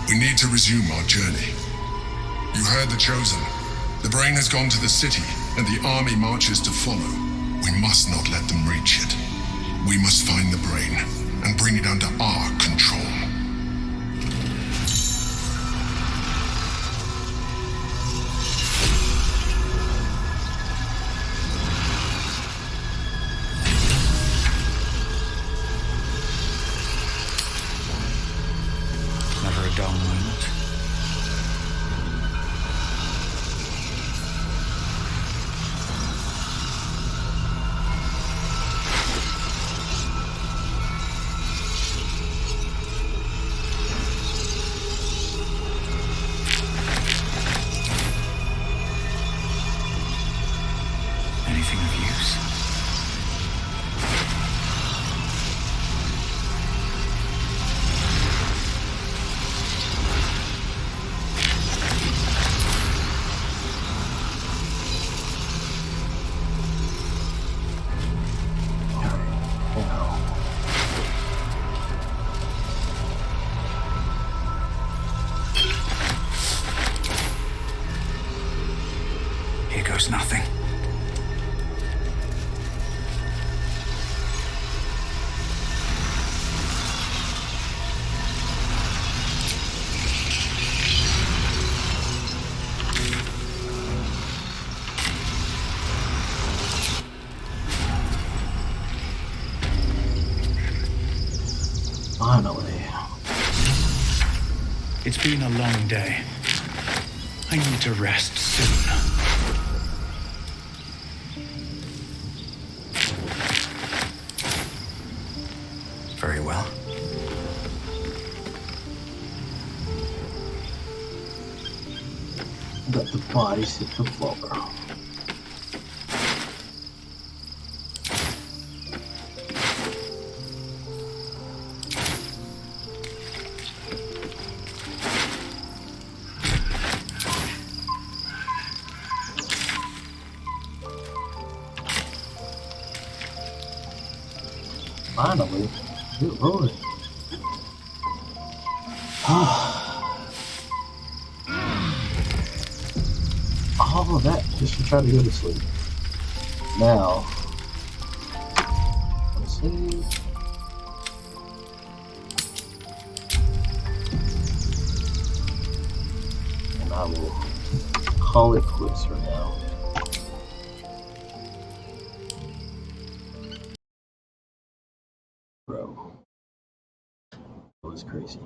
We need to resume our journey. You heard the Chosen. The brain has gone to the city, and the army marches to follow. We must not let them reach it. We must find the brain and bring it under our control. Never a dull moment. Anything of use? Here goes nothing. Finally. It's been a long day. I need to rest soon. Very well. Let the bodies hit the floor. Finally, good lord. All of that just to try to go to sleep. Now, let's see. And I will call it quits for now. Bro, that was crazy.